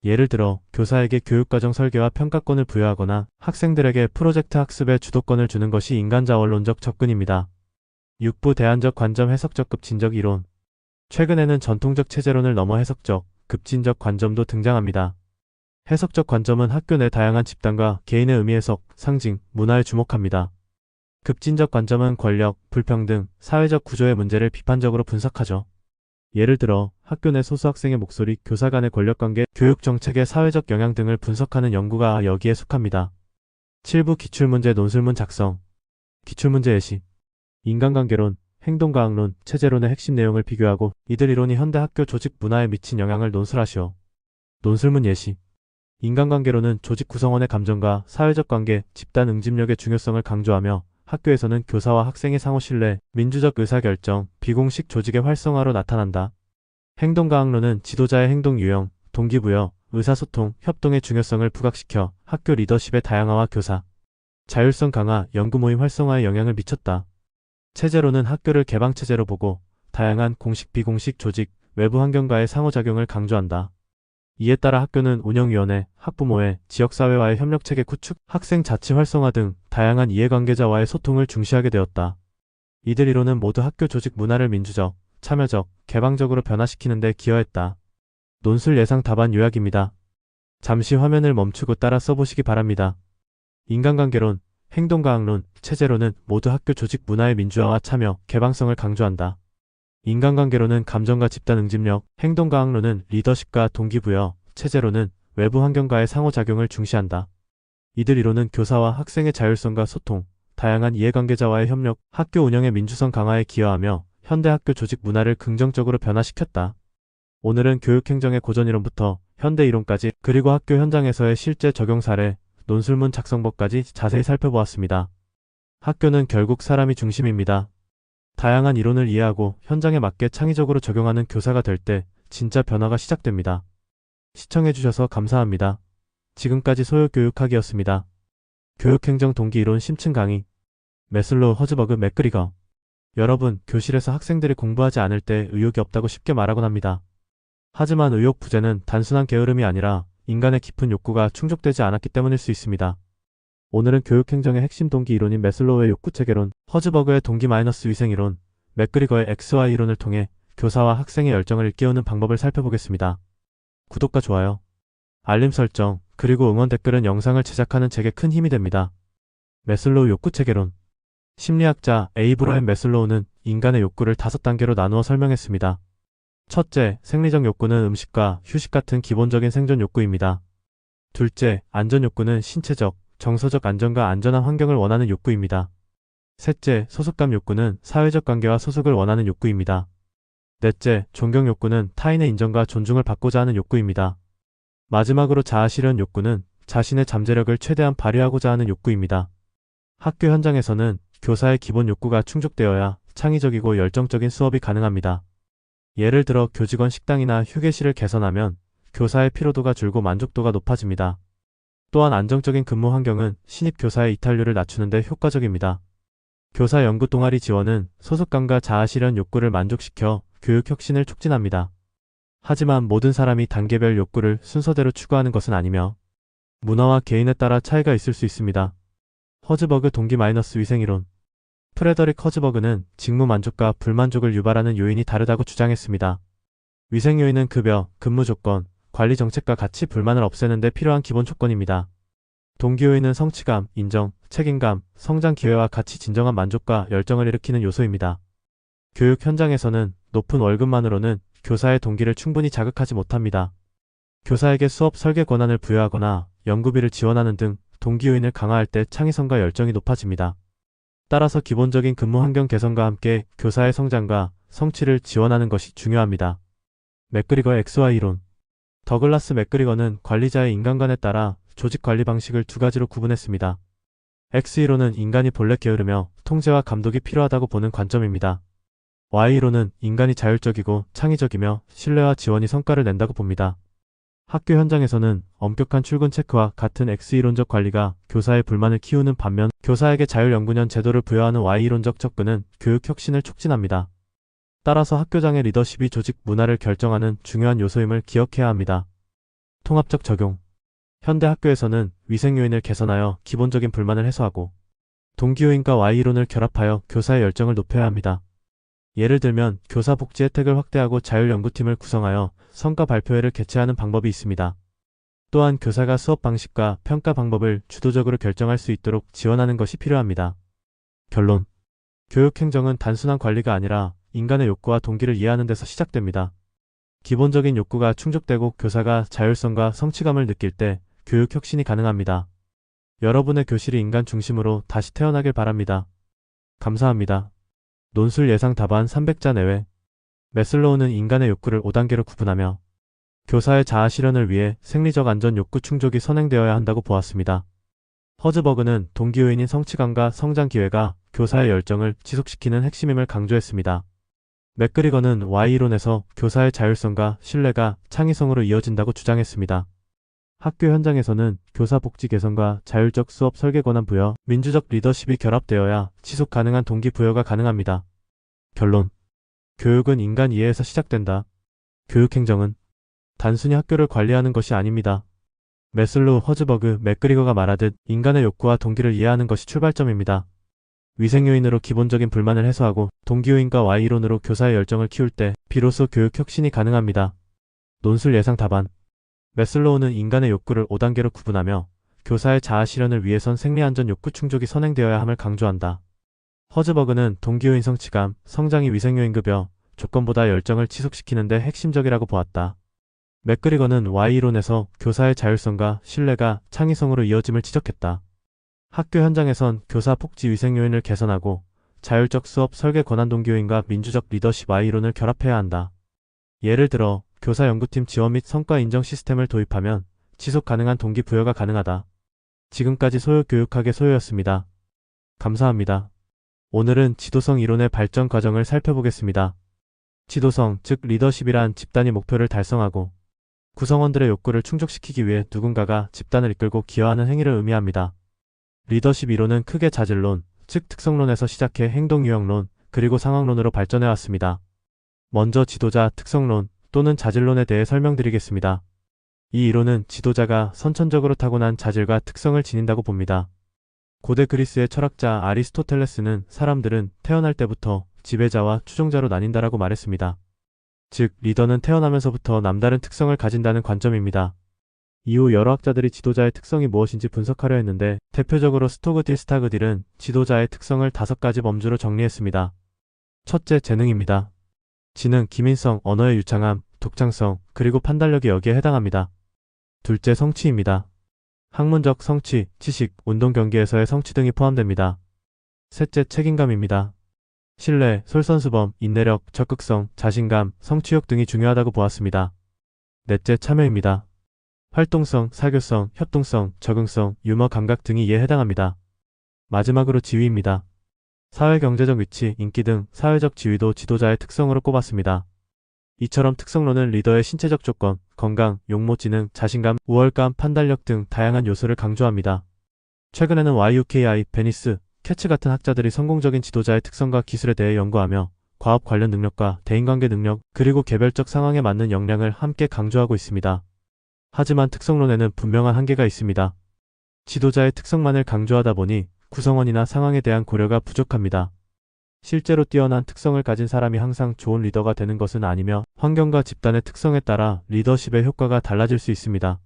예를 들어 교사에게 교육과정 설계와 평가권을 부여하거나 학생들에게 프로젝트 학습의 주도권을 주는 것이 인간자원론적 접근입니다. 6부 대안적 관점, 해석적 급진적 이론. 최근에는 전통적 체제론을 넘어 해석적, 급진적 관점도 등장합니다. 해석적 관점은 학교 내 다양한 집단과 개인의 의미 해석, 상징, 문화에 주목합니다. 급진적 관점은 권력, 불평등, 사회적 구조의 문제를 비판적으로 분석하죠. 예를 들어 학교 내 소수 학생의 목소리, 교사 간의 권력관계, 교육 정책의 사회적 영향 등을 분석하는 연구가 여기에 속합니다. 7부 기출문제 논술문 작성. 기출문제 예시. 인간관계론, 행동과학론, 체제론의 핵심 내용을 비교하고 이들 이론이 현대 학교 조직 문화에 미친 영향을 논술하시오. 논술문 예시. 인간관계론은 조직 구성원의 감정과 사회적 관계, 집단 응집력의 중요성을 강조하며 학교에서는 교사와 학생의 상호 신뢰, 민주적 의사결정, 비공식 조직의 활성화로 나타난다. 행동과학론은 지도자의 행동 유형, 동기부여, 의사소통, 협동의 중요성을 부각시켜 학교 리더십의 다양화와 교사, 자율성 강화, 연구모임 활성화에 영향을 미쳤다. 체제론은 학교를 개방체제로 보고 다양한 공식, 비공식 조직, 외부 환경과의 상호작용을 강조한다. 이에 따라 학교는 운영위원회, 학부모회, 지역사회와의 협력체계 구축, 학생 자치 활성화 등 다양한 이해관계자와의 소통을 중시하게 되었다. 이들 이론은 모두 학교 조직 문화를 민주적, 참여적, 개방적으로 변화시키는 데 기여했다. 논술 예상 답안 요약입니다. 잠시 화면을 멈추고 따라 써보시기 바랍니다. 인간관계론, 행동과학론, 체제론은 모두 학교 조직 문화의 민주화와 참여, 개방성을 강조한다. 인간관계론은 감정과 집단 응집력, 행동과학론은 리더십과 동기부여, 체제론은 외부 환경과의 상호작용을 중시한다. 이들 이론은 교사와 학생의 자율성과 소통, 다양한 이해관계자와의 협력, 학교 운영의 민주성 강화에 기여하며 현대 학교 조직 문화를 긍정적으로 변화시켰다. 오늘은 교육행정의 고전이론부터 현대 이론까지 그리고 학교 현장에서의 실제 적용 사례, 논술문 작성법까지 자세히 살펴보았습니다. 학교는 결국 사람이 중심입니다. 다양한 이론을 이해하고 현장에 맞게 창의적으로 적용하는 교사가 될 때 진짜 변화가 시작됩니다. 시청해주셔서 감사합니다. 지금까지 소요교육학이었습니다. 교육행정 동기이론 심층 강의. 매슬로우, 허즈버그, 맥그리거. 여러분, 교실에서 학생들이 공부하지 않을 때 의욕이 없다고 쉽게 말하곤 합니다. 하지만 의욕 부재는 단순한 게으름이 아니라 인간의 깊은 욕구가 충족되지 않았기 때문일 수 있습니다. 오늘은 교육행정의 핵심 동기 이론인 매슬로우의 욕구체계론, 허즈버그의 동기-위생이론, 맥그리거의 XY 이론을 통해 교사와 학생의 열정을 일깨우는 방법을 살펴보겠습니다. 구독과 좋아요, 알림 설정, 그리고 응원 댓글은 영상을 제작하는 제게 큰 힘이 됩니다. 매슬로우 욕구 체계론. 심리학자 에이브러햄 매슬로우는 인간의 욕구를 5단계로 나누어 설명했습니다. 첫째, 생리적 욕구는 음식과 휴식 같은 기본적인 생존 욕구입니다. 둘째, 안전 욕구는 신체적, 정서적 안전과 안전한 환경을 원하는 욕구입니다. 셋째, 소속감 욕구는 사회적 관계와 소속을 원하는 욕구입니다. 넷째, 존경 욕구는 타인의 인정과 존중을 받고자 하는 욕구입니다. 마지막으로 자아실현 욕구는 자신의 잠재력을 최대한 발휘하고자 하는 욕구입니다. 학교 현장에서는 교사의 기본 욕구가 충족되어야 창의적이고 열정적인 수업이 가능합니다. 예를 들어 교직원 식당이나 휴게실을 개선하면 교사의 피로도가 줄고 만족도가 높아집니다. 또한 안정적인 근무 환경은 신입 교사의 이탈률을 낮추는 데 효과적입니다. 교사 연구 동아리 지원은 소속감과 자아실현 욕구를 만족시켜 교육 혁신을 촉진합니다. 하지만 모든 사람이 단계별 욕구를 순서대로 추구하는 것은 아니며 문화와 개인에 따라 차이가 있을 수 있습니다. 허즈버그 동기 마이너스 위생이론. 프레더릭 허즈버그는 직무 만족과 불만족을 유발하는 요인이 다르다고 주장했습니다. 위생 요인은 급여, 근무 조건, 관리 정책과 같이 불만을 없애는 데 필요한 기본 조건입니다. 동기 요인은 성취감, 인정, 책임감, 성장 기회와 같이 진정한 만족과 열정을 일으키는 요소입니다. 교육 현장에서는 높은 월급만으로는 교사의 동기를 충분히 자극하지 못합니다. 교사에게 수업 설계 권한을 부여하거나 연구비를 지원하는 등 동기 요인을 강화할 때 창의성과 열정이 높아집니다. 따라서 기본적인 근무 환경 개선과 함께 교사의 성장과 성취를 지원하는 것이 중요합니다. 맥그리거의 XY 이론. 더글라스 맥그리거는 관리자의 인간관에 따라 조직 관리 방식을 두 가지로 구분했습니다. X이론은 인간이 본래 게으르며 통제와 감독이 필요하다고 보는 관점입니다. Y이론은 인간이 자율적이고 창의적이며 신뢰와 지원이 성과를 낸다고 봅니다. 학교 현장에서는 엄격한 출근 체크와 같은 X이론적 관리가 교사의 불만을 키우는 반면 교사에게 자율연구년 제도를 부여하는 Y이론적 접근은 교육 혁신을 촉진합니다. 따라서 학교장의 리더십이 조직 문화를 결정하는 중요한 요소임을 기억해야 합니다. 통합적 적용. 현대 학교에서는 위생 요인을 개선하여 기본적인 불만을 해소하고 동기 요인과 Y이론을 결합하여 교사의 열정을 높여야 합니다. 예를 들면 교사 복지 혜택을 확대하고 자율연구팀을 구성하여 성과 발표회를 개최하는 방법이 있습니다. 또한 교사가 수업 방식과 평가 방법을 주도적으로 결정할 수 있도록 지원하는 것이 필요합니다. 결론. 교육행정은 단순한 관리가 아니라 인간의 욕구와 동기를 이해하는 데서 시작됩니다. 기본적인 욕구가 충족되고 교사가 자율성과 성취감을 느낄 때 교육 혁신이 가능합니다. 여러분의 교실이 인간 중심으로 다시 태어나길 바랍니다. 감사합니다. 논술 예상 답안 300자 내외. 매슬로우는 인간의 욕구를 5단계로 구분하며 교사의 자아 실현을 위해 생리적 안전 욕구 충족이 선행되어야 한다고 보았습니다. 허즈버그는 동기 요인인 성취감과 성장 기회가 교사의 열정을 지속시키는 핵심임을 강조했습니다. 맥그리거는 Y이론에서 교사의 자율성과 신뢰가 창의성으로 이어진다고 주장했습니다. 학교 현장에서는 교사 복지 개선과 자율적 수업 설계 권한 부여, 민주적 리더십이 결합되어야 지속 가능한 동기 부여가 가능합니다. 결론. 교육은 인간 이해에서 시작된다. 교육행정은 단순히 학교를 관리하는 것이 아닙니다. 매슬로우, 허즈버그, 맥그리거가 말하듯 인간의 욕구와 동기를 이해하는 것이 출발점입니다. 위생 요인으로 기본적인 불만을 해소하고 동기 요인과 Y이론으로 교사의 열정을 키울 때 비로소 교육 혁신이 가능합니다. 논술 예상 답안. 매슬로우는 인간의 욕구를 5단계로 구분하며 교사의 자아 실현을 위해선 생리안전 욕구 충족이 선행되어야 함을 강조한다. 허즈버그는 동기요인 성취감, 성장이 위생요인 급여, 조건보다 열정을 지속시키는 데 핵심적이라고 보았다. 맥그리거는 Y이론에서 교사의 자율성과 신뢰가 창의성으로 이어짐을 지적했다. 학교 현장에선 교사 복지 위생 요인을 개선하고 자율적 수업 설계 권한 동기요인과 민주적 리더십 Y이론을 결합해야 한다. 예를 들어 교사 연구팀 지원 및 성과 인정 시스템을 도입하면 지속 가능한 동기 부여가 가능하다. 지금까지 소요교육학의 소요였습니다. 감사합니다. 오늘은 지도성 이론의 발전 과정을 살펴보겠습니다. 지도성, 즉 리더십이란 집단이 목표를 달성하고 구성원들의 욕구를 충족시키기 위해 누군가가 집단을 이끌고 기여하는 행위를 의미합니다. 리더십 이론은 크게 자질론, 즉 특성론에서 시작해 행동유형론, 그리고 상황론으로 발전해왔습니다. 먼저 지도자, 특성론 또는 자질론에 대해 설명드리겠습니다. 이 이론은 지도자가 선천적으로 타고난 자질과 특성을 지닌다고 봅니다. 고대 그리스의 철학자 아리스토텔레스는 사람들은 태어날 때부터 지배자와 추종자로 나뉜다라고 말했습니다. 즉, 리더는 태어나면서부터 남다른 특성을 가진다는 관점입니다. 이후 여러 학자들이 지도자의 특성이 무엇인지 분석하려 했는데 대표적으로 스토그딜, 스타그딜은 지도자의 특성을 5가지 범주로 정리했습니다. 첫째, 재능입니다. 지능, 기민성, 언어의 유창함, 독창성, 그리고 판단력이 여기에 해당합니다. 둘째, 성취입니다. 학문적 성취, 지식, 운동 경기에서의 성취 등이 포함됩니다. 셋째, 책임감입니다. 신뢰, 솔선수범, 인내력, 적극성, 자신감, 성취욕 등이 중요하다고 보았습니다. 넷째, 참여입니다. 활동성, 사교성, 협동성, 적응성, 유머 감각 등이 이에 해당합니다. 마지막으로 지위입니다. 사회 경제적 위치, 인기 등 사회적 지위도 지도자의 특성으로 꼽았습니다. 이처럼 특성론은 리더의 신체적 조건, 건강, 용모 지능, 자신감, 우월감, 판단력 등 다양한 요소를 강조합니다. 최근에는 YUKI, 베니스, 캐츠 같은 학자들이 성공적인 지도자의 특성과 기술에 대해 연구하며 과업 관련 능력과 대인관계 능력, 그리고 개별적 상황에 맞는 역량을 함께 강조하고 있습니다. 하지만 특성론에는 분명한 한계가 있습니다. 지도자의 특성만을 강조하다 보니 구성원이나 상황에 대한 고려가 부족합니다. 실제로 뛰어난 특성을 가진 사람이 항상 좋은 리더가 되는 것은 아니며 환경과 집단의 특성에 따라 리더십의 효과가 달라질 수 있습니다.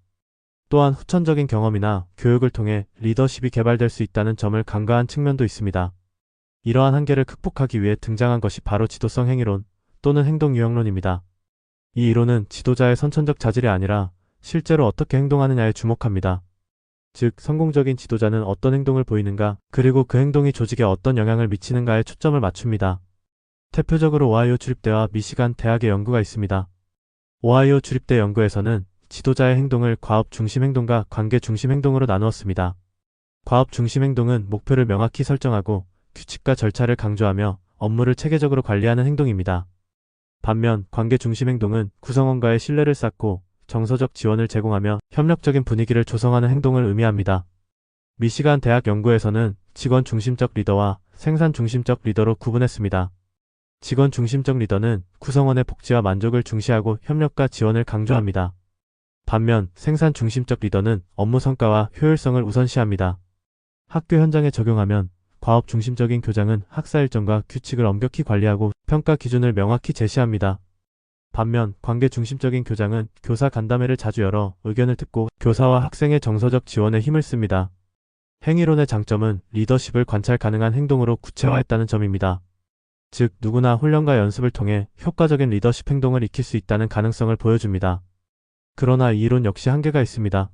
또한 후천적인 경험이나 교육을 통해 리더십이 개발될 수 있다는 점을 간과한 측면도 있습니다. 이러한 한계를 극복하기 위해 등장한 것이 바로 지도성 행위론 또는 행동 유형론입니다. 이 이론은 지도자의 선천적 자질이 아니라 실제로 어떻게 행동하느냐에 주목합니다. 즉, 성공적인 지도자는 어떤 행동을 보이는가, 그리고 그 행동이 조직에 어떤 영향을 미치는가에 초점을 맞춥니다. 대표적으로 오하이오 주립대와 미시간 대학의 연구가 있습니다. 오하이오 주립대 연구에서는 지도자의 행동을 과업 중심 행동과 관계 중심 행동으로 나누었습니다. 과업 중심 행동은 목표를 명확히 설정하고 규칙과 절차를 강조하며 업무를 체계적으로 관리하는 행동입니다. 반면 관계 중심 행동은 구성원과의 신뢰를 쌓고 정서적 지원을 제공하며 협력적인 분위기를 조성하는 행동을 의미합니다. 미시간 대학 연구에서는 직원 중심적 리더와 생산 중심적 리더로 구분했습니다. 직원 중심적 리더는 구성원의 복지와 만족을 중시하고 협력과 지원을 강조합니다. 반면 생산 중심적 리더는 업무 성과와 효율성을 우선시합니다. 학교 현장에 적용하면 과업 중심적인 교장은 학사 일정과 규칙을 엄격히 관리하고 평가 기준을 명확히 제시합니다. 반면 관계 중심적인 교장은 교사 간담회를 자주 열어 의견을 듣고 교사와 학생의 정서적 지원에 힘을 씁니다. 행위론의 장점은 리더십을 관찰 가능한 행동으로 구체화했다는 점입니다. 즉, 누구나 훈련과 연습을 통해 효과적인 리더십 행동을 익힐 수 있다는 가능성을 보여줍니다. 그러나 이 이론 역시 한계가 있습니다.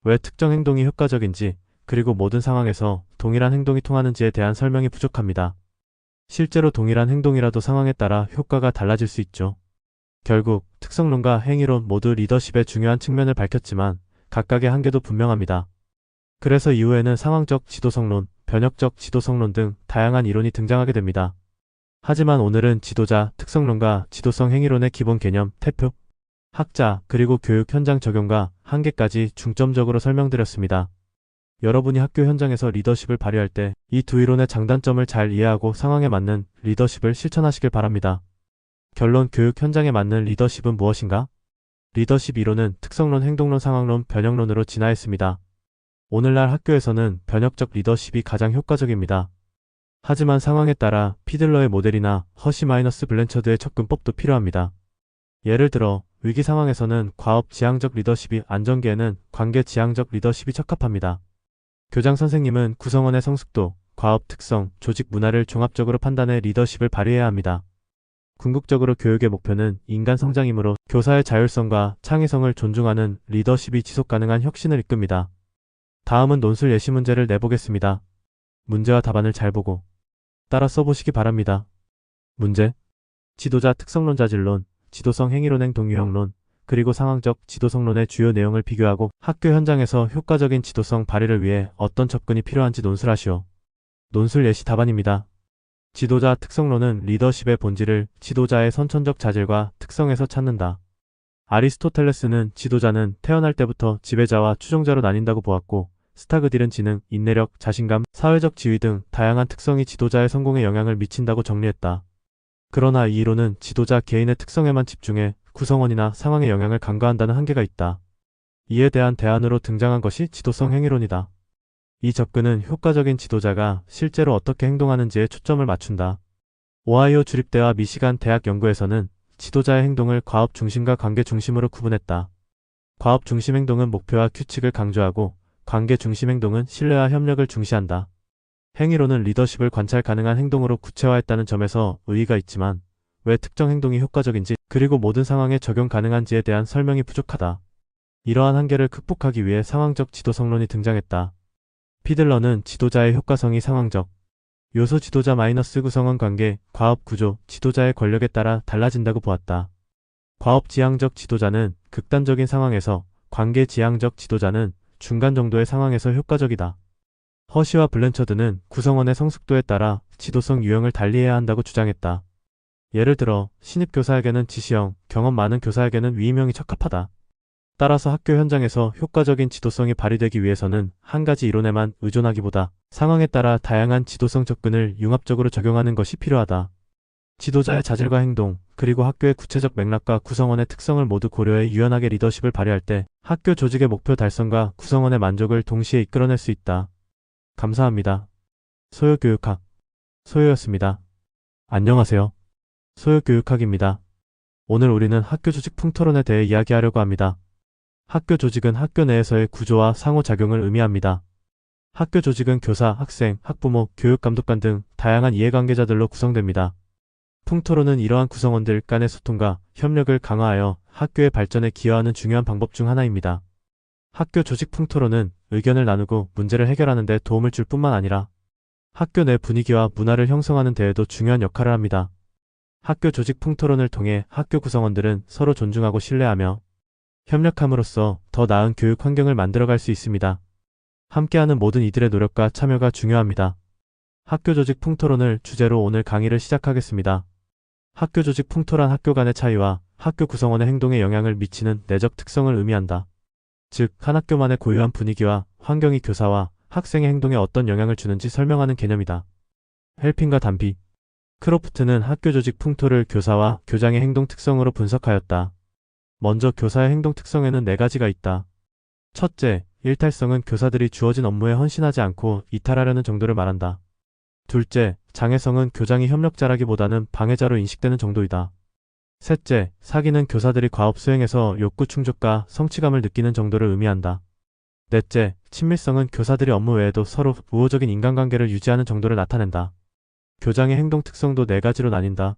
왜 특정 행동이 효과적인지, 그리고 모든 상황에서 동일한 행동이 통하는지에 대한 설명이 부족합니다. 실제로 동일한 행동이라도 상황에 따라 효과가 달라질 수 있죠. 결국 특성론과 행위론 모두 리더십의 중요한 측면을 밝혔지만 각각의 한계도 분명합니다. 그래서 이후에는 상황적 지도성론, 변혁적 지도성론 등 다양한 이론이 등장하게 됩니다. 하지만 오늘은 지도자 특성론과 지도성 행위론의 기본 개념, 태표, 학자, 그리고 교육 현장 적용과 한계까지 중점적으로 설명드렸습니다. 여러분이 학교 현장에서 리더십을 발휘할 때 이 두 이론의 장단점을 잘 이해하고 상황에 맞는 리더십을 실천하시길 바랍니다. 결론, 교육 현장에 맞는 리더십은 무엇인가? 리더십 이론은 특성론, 행동론, 상황론, 변형론으로 진화했습니다. 오늘날 학교에서는 변혁적 리더십이 가장 효과적입니다. 하지만 상황에 따라 피들러의 모델이나 허시-블랜처드의 접근법도 필요합니다. 예를 들어 위기 상황에서는 과업 지향적 리더십이, 안정기에는 관계 지향적 리더십이 적합합니다. 교장 선생님은 구성원의 성숙도, 과업 특성, 조직 문화를 종합적으로 판단해 리더십을 발휘해야 합니다. 궁극적으로 교육의 목표는 인간 성장이므로 교사의 자율성과 창의성을 존중하는 리더십이 지속 가능한 혁신을 이끕니다. 다음은 논술 예시 문제를 내보겠습니다. 문제와 답안을 잘 보고 따라 써보시기 바랍니다. 문제: 지도자 특성론, 자질론, 지도성 행위론, 행동 유형론, 그리고 상황적 지도성론의 주요 내용을 비교하고 학교 현장에서 효과적인 지도성 발휘를 위해 어떤 접근이 필요한지 논술하시오. 논술 예시 답안입니다. 지도자 특성론은 리더십의 본질을 지도자의 선천적 자질과 특성에서 찾는다. 아리스토텔레스는 지도자는 태어날 때부터 지배자와 추종자로 나뉜다고 보았고, 스타그딜은 지능, 인내력, 자신감, 사회적 지위 등 다양한 특성이 지도자의 성공에 영향을 미친다고 정리했다. 그러나 이 이론은 지도자 개인의 특성에만 집중해 구성원이나 상황의 영향을 간과한다는 한계가 있다. 이에 대한 대안으로 등장한 것이 지도성 행위론이다. 이 접근은 효과적인 지도자가 실제로 어떻게 행동하는지에 초점을 맞춘다. 오하이오 주립대와 미시간 대학 연구에서는 지도자의 행동을 과업 중심과 관계 중심으로 구분했다. 과업 중심 행동은 목표와 규칙을 강조하고 관계 중심 행동은 신뢰와 협력을 중시한다. 행위로는 리더십을 관찰 가능한 행동으로 구체화했다는 점에서 의의가 있지만 왜 특정 행동이 효과적인지 그리고 모든 상황에 적용 가능한지에 대한 설명이 부족하다. 이러한 한계를 극복하기 위해 상황적 지도성론이 등장했다. 피들러는 지도자의 효과성이 상황적, 요소 지도자 마이너스 구성원 관계, 과업 구조, 지도자의 권력에 따라 달라진다고 보았다. 과업 지향적 지도자는 극단적인 상황에서, 관계 지향적 지도자는 중간 정도의 상황에서 효과적이다. 허시와 블랜처드는 구성원의 성숙도에 따라 지도성 유형을 달리해야 한다고 주장했다. 예를 들어 신입 교사에게는 지시형, 경험 많은 교사에게는 위임형이 적합하다. 따라서 학교 현장에서 효과적인 지도성이 발휘되기 위해서는 한 가지 이론에만 의존하기보다 상황에 따라 다양한 지도성 접근을 융합적으로 적용하는 것이 필요하다. 지도자의 자질과 행동, 그리고 학교의 구체적 맥락과 구성원의 특성을 모두 고려해 유연하게 리더십을 발휘할 때 학교 조직의 목표 달성과 구성원의 만족을 동시에 이끌어낼 수 있다. 감사합니다. 소요교육학 소요였습니다. 안녕하세요. 소요교육학입니다. 오늘 우리는 학교 조직 풍토론에 대해 이야기하려고 합니다. 학교 조직은 학교 내에서의 구조와 상호작용을 의미합니다. 학교 조직은 교사, 학생, 학부모, 교육감독관 등 다양한 이해관계자들로 구성됩니다. 풍토론은 이러한 구성원들 간의 소통과 협력을 강화하여 학교의 발전에 기여하는 중요한 방법 중 하나입니다. 학교 조직 풍토론은 의견을 나누고 문제를 해결하는 데 도움을 줄 뿐만 아니라 학교 내 분위기와 문화를 형성하는 데에도 중요한 역할을 합니다. 학교 조직 풍토론을 통해 학교 구성원들은 서로 존중하고 신뢰하며 협력함으로써 더 나은 교육 환경을 만들어갈 수 있습니다. 함께하는 모든 이들의 노력과 참여가 중요합니다. 학교 조직 풍토론을 주제로 오늘 강의를 시작하겠습니다. 학교 조직 풍토란 학교 간의 차이와 학교 구성원의 행동에 영향을 미치는 내적 특성을 의미한다. 즉, 한 학교만의 고유한 분위기와 환경이 교사와 학생의 행동에 어떤 영향을 주는지 설명하는 개념이다. 헬핀과 단비. 크로프트는 학교 조직 풍토를 교사와 교장의 행동 특성으로 분석하였다. 먼저 교사의 행동 특성에는 4가지가 있다. 첫째, 일탈성은 교사들이 주어진 업무에 헌신하지 않고 이탈하려는 정도를 말한다. 둘째, 장애성은 교장이 협력자라기보다는 방해자로 인식되는 정도이다. 셋째, 사기는 교사들이 과업 수행에서 욕구 충족과 성취감을 느끼는 정도를 의미한다. 넷째, 친밀성은 교사들이 업무 외에도 서로 우호적인 인간관계를 유지하는 정도를 나타낸다. 교장의 행동 특성도 4가지로 나뉜다.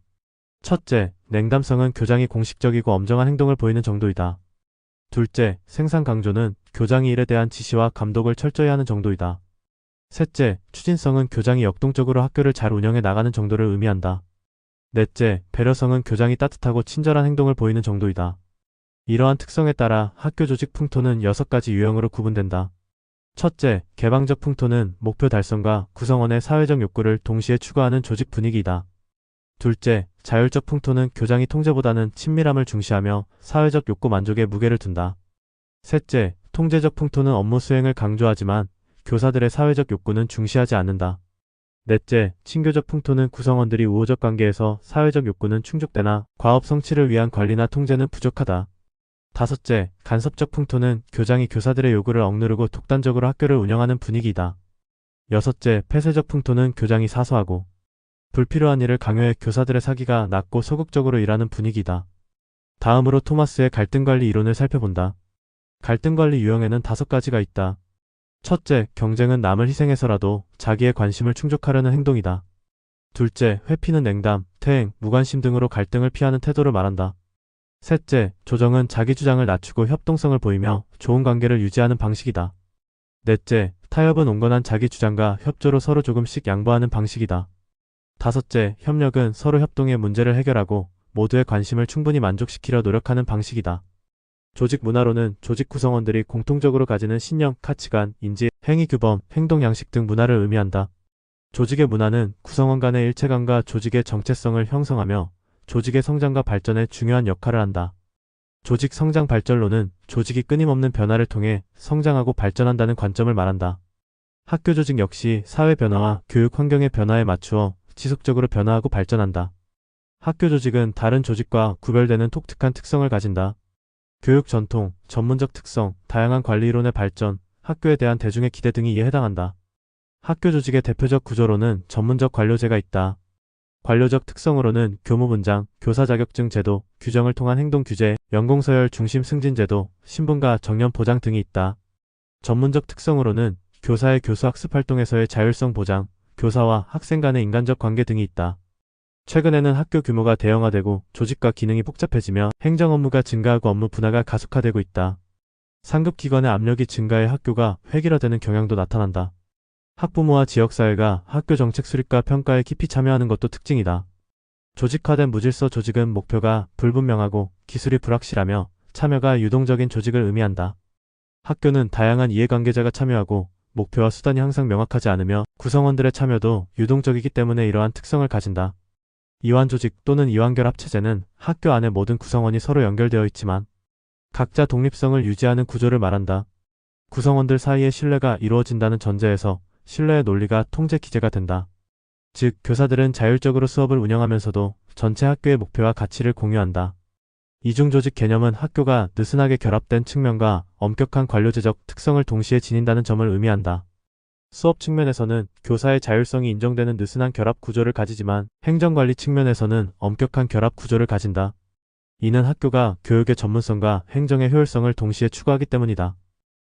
첫째, 냉담성은 교장이 공식적이고 엄정한 행동을 보이는 정도이다. 둘째, 생산 강조는 교장이 일에 대한 지시와 감독을 철저히 하는 정도이다. 셋째, 추진성은 교장이 역동적으로 학교를 잘 운영해 나가는 정도를 의미한다. 넷째, 배려성은 교장이 따뜻하고 친절한 행동을 보이는 정도이다. 이러한 특성에 따라 학교 조직 풍토는 6가지 유형으로 구분된다. 첫째, 개방적 풍토는 목표 달성과 구성원의 사회적 욕구를 동시에 추구하는 조직 분위기이다. 둘째, 자율적 풍토는 교장이 통제보다는 친밀함을 중시하며 사회적 욕구 만족에 무게를 둔다. 셋째, 통제적 풍토는 업무 수행을 강조하지만 교사들의 사회적 욕구는 중시하지 않는다. 넷째, 친교적 풍토는 구성원들이 우호적 관계에서 사회적 욕구는 충족되나 과업 성취를 위한 관리나 통제는 부족하다. 다섯째, 간섭적 풍토는 교장이 교사들의 요구를 억누르고 독단적으로 학교를 운영하는 분위기이다. 여섯째, 폐쇄적 풍토는 교장이 사소하고 불필요한 일을 강요해 교사들의 사기가 낮고 소극적으로 일하는 분위기다. 다음으로 토마스의 갈등관리 이론을 살펴본다. 갈등관리 유형에는 5가지가 있다. 첫째, 경쟁은 남을 희생해서라도 자기의 관심을 충족하려는 행동이다. 둘째, 회피는 냉담, 퇴행, 무관심 등으로 갈등을 피하는 태도를 말한다. 셋째, 조정은 자기 주장을 낮추고 협동성을 보이며 좋은 관계를 유지하는 방식이다. 넷째, 타협은 온건한 자기 주장과 협조로 서로 조금씩 양보하는 방식이다. 다섯째, 협력은 서로 협동해 문제를 해결하고 모두의 관심을 충분히 만족시키려 노력하는 방식이다. 조직 문화로는 조직 구성원들이 공통적으로 가지는 신념, 가치관, 인지, 행위 규범, 행동 양식 등 문화를 의미한다. 조직의 문화는 구성원 간의 일체감과 조직의 정체성을 형성하며 조직의 성장과 발전에 중요한 역할을 한다. 조직 성장 발전론은 조직이 끊임없는 변화를 통해 성장하고 발전한다는 관점을 말한다. 학교 조직 역시 사회 변화와 교육 환경의 변화에 맞추어 지속적으로 변화하고 발전한다. 학교 조직은 다른 조직과 구별되는 독특한 특성을 가진다. 교육 전통, 전문적 특성, 다양한 관리 이론의 발전, 학교에 대한 대중의 기대 등이 이에 해당한다. 학교 조직의 대표적 구조로는 전문적 관료제가 있다. 관료적 특성으로는 교무분장, 교사 자격증 제도, 규정을 통한 행동 규제, 연공서열 중심 승진 제도, 신분과 정년 보장 등이 있다. 전문적 특성으로는 교사의 교수 학습 활동에서의 자율성 보장, 교사와 학생 간의 인간적 관계 등이 있다. 최근에는 학교 규모가 대형화되고 조직과 기능이 복잡해지며 행정 업무가 증가하고 업무 분화가 가속화되고 있다. 상급 기관의 압력이 증가해 학교가 획일화되는 경향도 나타난다. 학부모와 지역사회가 학교 정책 수립과 평가에 깊이 참여하는 것도 특징이다. 조직화된 무질서 조직은 목표가 불분명하고 기술이 불확실하며 참여가 유동적인 조직을 의미한다. 학교는 다양한 이해관계자가 참여하고 목표와 수단이 항상 명확하지 않으며 구성원들의 참여도 유동적이기 때문에 이러한 특성을 가진다. 이완조직 또는 이완결합체제는 학교 안의 모든 구성원이 서로 연결되어 있지만 각자 독립성을 유지하는 구조를 말한다. 구성원들 사이의 신뢰가 이루어진다는 전제에서 신뢰의 논리가 통제 기제가 된다. 즉, 교사들은 자율적으로 수업을 운영하면서도 전체 학교의 목표와 가치를 공유한다. 이중조직 개념은 학교가 느슨하게 결합된 측면과 엄격한 관료제적 특성을 동시에 지닌다는 점을 의미한다. 수업 측면에서는 교사의 자율성이 인정되는 느슨한 결합 구조를 가지지만 행정관리 측면에서는 엄격한 결합 구조를 가진다. 이는 학교가 교육의 전문성과 행정의 효율성을 동시에 추구하기 때문이다.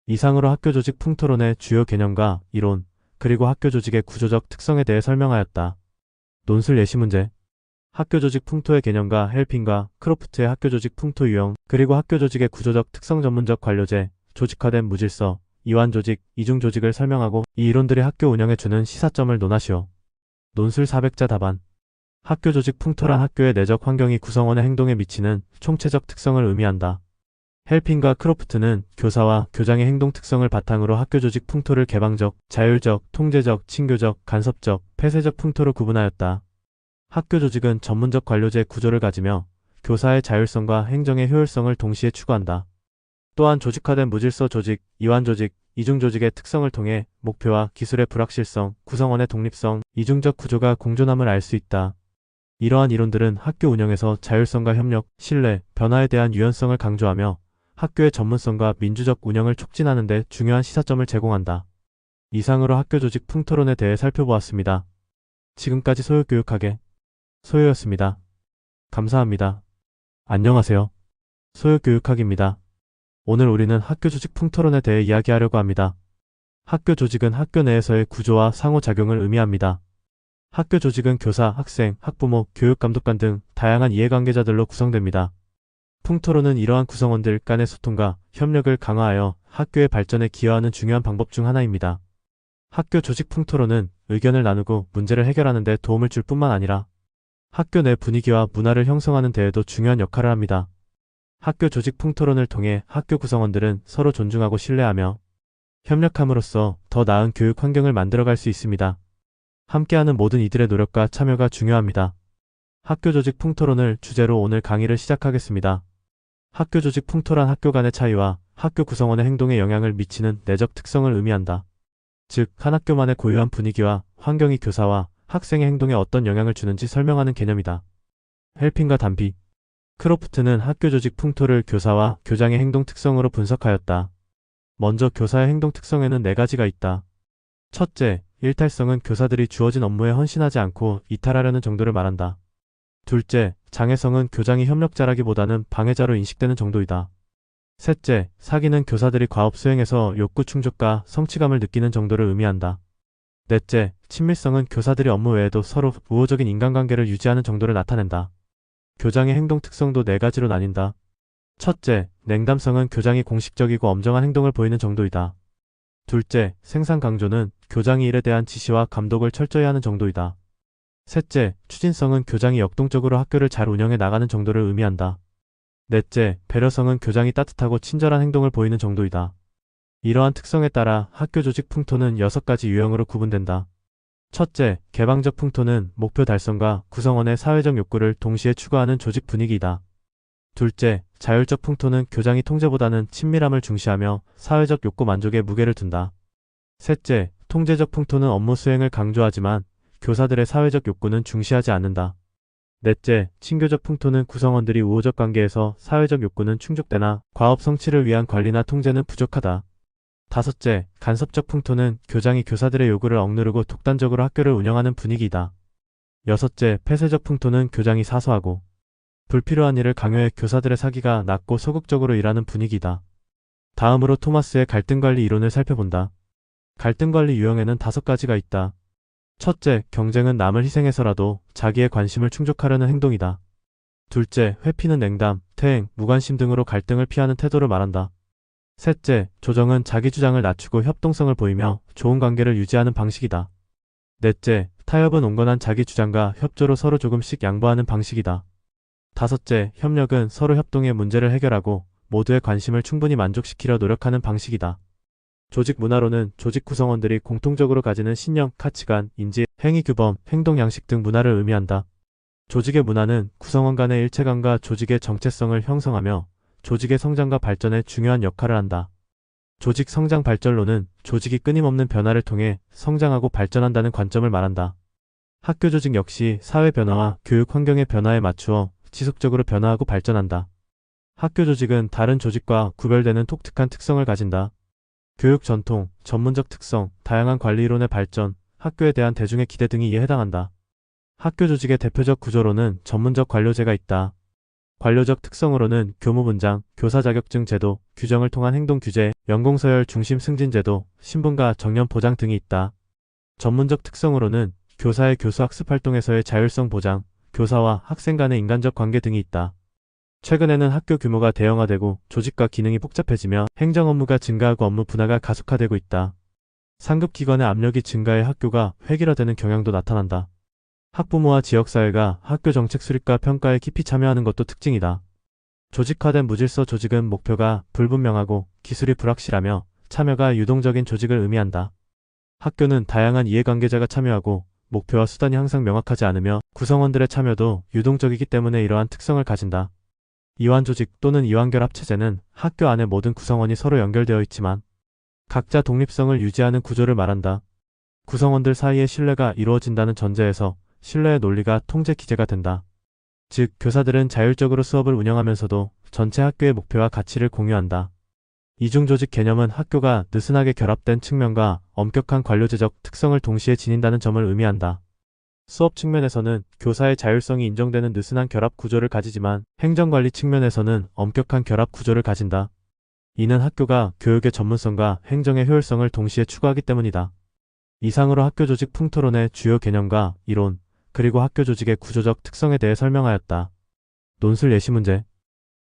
이상으로 학교 조직 풍토론의 주요 개념과 이론, 그리고 학교 조직의 구조적 특성에 대해 설명하였다. 논술 예시 문제. 학교 조직 풍토의 개념과 헬핀과 크로프트의 학교 조직 풍토 유형, 그리고 학교 조직의 구조적 특성 전문적 관료제, 조직화된 무질서, 이완 조직, 이중 조직을 설명하고 이 이론들이 학교 운영에 주는 시사점을 논하시오. 논술 400자 답안. 학교 조직 풍토란 학교의 내적 환경이 구성원의 행동에 미치는 총체적 특성을 의미한다. 헬핀과 크로프트는 교사와 교장의 행동 특성을 바탕으로 학교 조직 풍토를 개방적, 자율적, 통제적, 친교적, 간섭적, 폐쇄적 풍토로 구분하였다. 학교 조직은 전문적 관료제 구조를 가지며 교사의 자율성과 행정의 효율성을 동시에 추구한다. 또한 조직화된 무질서 조직, 이완 조직, 이중 조직의 특성을 통해 목표와 기술의 불확실성, 구성원의 독립성, 이중적 구조가 공존함을 알 수 있다. 이러한 이론들은 학교 운영에서 자율성과 협력, 신뢰, 변화에 대한 유연성을 강조하며 학교의 전문성과 민주적 운영을 촉진하는 데 중요한 시사점을 제공한다. 이상으로 학교 조직 풍토론에 대해 살펴보았습니다. 지금까지 소요교육학의 소요였습니다. 감사합니다. 안녕하세요. 소요교육학입니다. 오늘 우리는 학교 조직 풍토론에 대해 이야기하려고 합니다. 학교 조직은 학교 내에서의 구조와 상호작용을 의미합니다. 학교 조직은 교사, 학생, 학부모, 교육감독관 등 다양한 이해관계자들로 구성됩니다. 풍토론은 이러한 구성원들 간의 소통과 협력을 강화하여 학교의 발전에 기여하는 중요한 방법 중 하나입니다. 학교 조직 풍토론은 의견을 나누고 문제를 해결하는 데 도움을 줄 뿐만 아니라 학교 내 분위기와 문화를 형성하는 데에도 중요한 역할을 합니다. 학교 조직 풍토론을 통해 학교 구성원들은 서로 존중하고 신뢰하며 협력함으로써 더 나은 교육 환경을 만들어갈 수 있습니다. 함께하는 모든 이들의 노력과 참여가 중요합니다. 학교 조직 풍토론을 주제로 오늘 강의를 시작하겠습니다. 학교 조직 풍토란 학교 간의 차이와 학교 구성원의 행동에 영향을 미치는 내적 특성을 의미한다. 즉, 한 학교만의 고유한 분위기와 환경이 교사와 학생의 행동에 어떤 영향을 주는지 설명하는 개념이다. 헬핀과 단비. 크로프트는 학교 조직 풍토를 교사와 교장의 행동 특성으로 분석하였다. 먼저 교사의 행동 특성에는 4가지가 있다. 첫째, 일탈성은 교사들이 주어진 업무에 헌신하지 않고 이탈하려는 정도를 말한다. 둘째, 장애성은 교장이 협력자라기보다는 방해자로 인식되는 정도이다. 셋째, 사기는 교사들이 과업 수행에서 욕구 충족과 성취감을 느끼는 정도를 의미한다. 넷째, 친밀성은 교사들이 업무 외에도 서로 우호적인 인간관계를 유지하는 정도를 나타낸다. 교장의 행동 특성도 4가지로 나뉜다. 첫째, 냉담성은 교장이 공식적이고 엄정한 행동을 보이는 정도이다. 둘째, 생산 강조는 교장이 일에 대한 지시와 감독을 철저히 하는 정도이다. 셋째, 추진성은 교장이 역동적으로 학교를 잘 운영해 나가는 정도를 의미한다. 넷째, 배려성은 교장이 따뜻하고 친절한 행동을 보이는 정도이다. 이러한 특성에 따라 학교 조직 풍토는 6가지 유형으로 구분된다. 첫째, 개방적 풍토는 목표 달성과 구성원의 사회적 욕구를 동시에 추구하는 조직 분위기이다. 둘째, 자율적 풍토는 교장이 통제보다는 친밀함을 중시하며 사회적 욕구 만족에 무게를 둔다. 셋째, 통제적 풍토는 업무 수행을 강조하지만 교사들의 사회적 욕구는 중시하지 않는다. 넷째, 친교적 풍토는 구성원들이 우호적 관계에서 사회적 욕구는 충족되나 과업 성취를 위한 관리나 통제는 부족하다. 다섯째, 간섭적 풍토는 교장이 교사들의 요구를 억누르고 독단적으로 학교를 운영하는 분위기이다. 여섯째, 폐쇄적 풍토는 교장이 사소하고 불필요한 일을 강요해 교사들의 사기가 낮고 소극적으로 일하는 분위기다. 다음으로 토마스의 갈등관리 이론을 살펴본다. 갈등관리 유형에는 5가지가 있다. 첫째, 경쟁은 남을 희생해서라도 자기의 관심을 충족하려는 행동이다. 둘째, 회피는 냉담, 퇴행, 무관심 등으로 갈등을 피하는 태도를 말한다. 셋째, 조정은 자기 주장을 낮추고 협동성을 보이며 좋은 관계를 유지하는 방식이다. 넷째, 타협은 온건한 자기 주장과 협조로 서로 조금씩 양보하는 방식이다. 다섯째, 협력은 서로 협동해 문제를 해결하고 모두의 관심을 충분히 만족시키려 노력하는 방식이다. 조직 문화로는 조직 구성원들이 공통적으로 가지는 신념, 가치관, 인지, 행위 규범, 행동 양식 등 문화를 의미한다. 조직의 문화는 구성원 간의 일체감과 조직의 정체성을 형성하며 조직의 성장과 발전에 중요한 역할을 한다. 조직 성장 발전론은 조직이 끊임없는 변화를 통해 성장하고 발전한다는 관점을 말한다. 학교 조직 역시 사회 변화와 교육 환경의 변화에 맞추어 지속적으로 변화하고 발전한다. 학교 조직은 다른 조직과 구별되는 독특한 특성을 가진다. 교육 전통, 전문적 특성, 다양한 관리 이론의 발전, 학교에 대한 대중의 기대 등이 이에 해당한다. 학교 조직의 대표적 구조로는 전문적 관료제가 있다. 관료적 특성으로는 교무분장, 교사 자격증 제도, 규정을 통한 행동 규제, 연공서열 중심 승진 제도, 신분과 정년 보장 등이 있다. 전문적 특성으로는 교사의 교수 학습 활동에서의 자율성 보장, 교사와 학생 간의 인간적 관계 등이 있다. 최근에는 학교 규모가 대형화되고 조직과 기능이 복잡해지며 행정 업무가 증가하고 업무 분화가 가속화되고 있다. 상급 기관의 압력이 증가해 학교가 획일화되는 경향도 나타난다. 학부모와 지역사회가 학교 정책 수립과 평가에 깊이 참여하는 것도 특징이다. 조직화된 무질서 조직은 목표가 불분명하고 기술이 불확실하며 참여가 유동적인 조직을 의미한다. 학교는 다양한 이해관계자가 참여하고 목표와 수단이 항상 명확하지 않으며 구성원들의 참여도 유동적이기 때문에 이러한 특성을 가진다. 이완조직 또는 이완결합체제는 학교 안의 모든 구성원이 서로 연결되어 있지만 각자 독립성을 유지하는 구조를 말한다. 구성원들 사이의 신뢰가 이루어진다는 전제에서 신뢰의 논리가 통제 기제가 된다. 즉, 교사들은 자율적으로 수업을 운영하면서도 전체 학교의 목표와 가치를 공유한다. 이중조직 개념은 학교가 느슨하게 결합된 측면과 엄격한 관료제적 특성을 동시에 지닌다는 점을 의미한다. 수업 측면에서는 교사의 자율성이 인정되는 느슨한 결합 구조를 가지지만 행정관리 측면에서는 엄격한 결합 구조를 가진다. 이는 학교가 교육의 전문성과 행정의 효율성을 동시에 추구하기 때문이다. 이상으로 학교 조직 풍토론의 주요 개념과 이론, 그리고 학교 조직의 구조적 특성에 대해 설명하였다. 논술 예시 문제.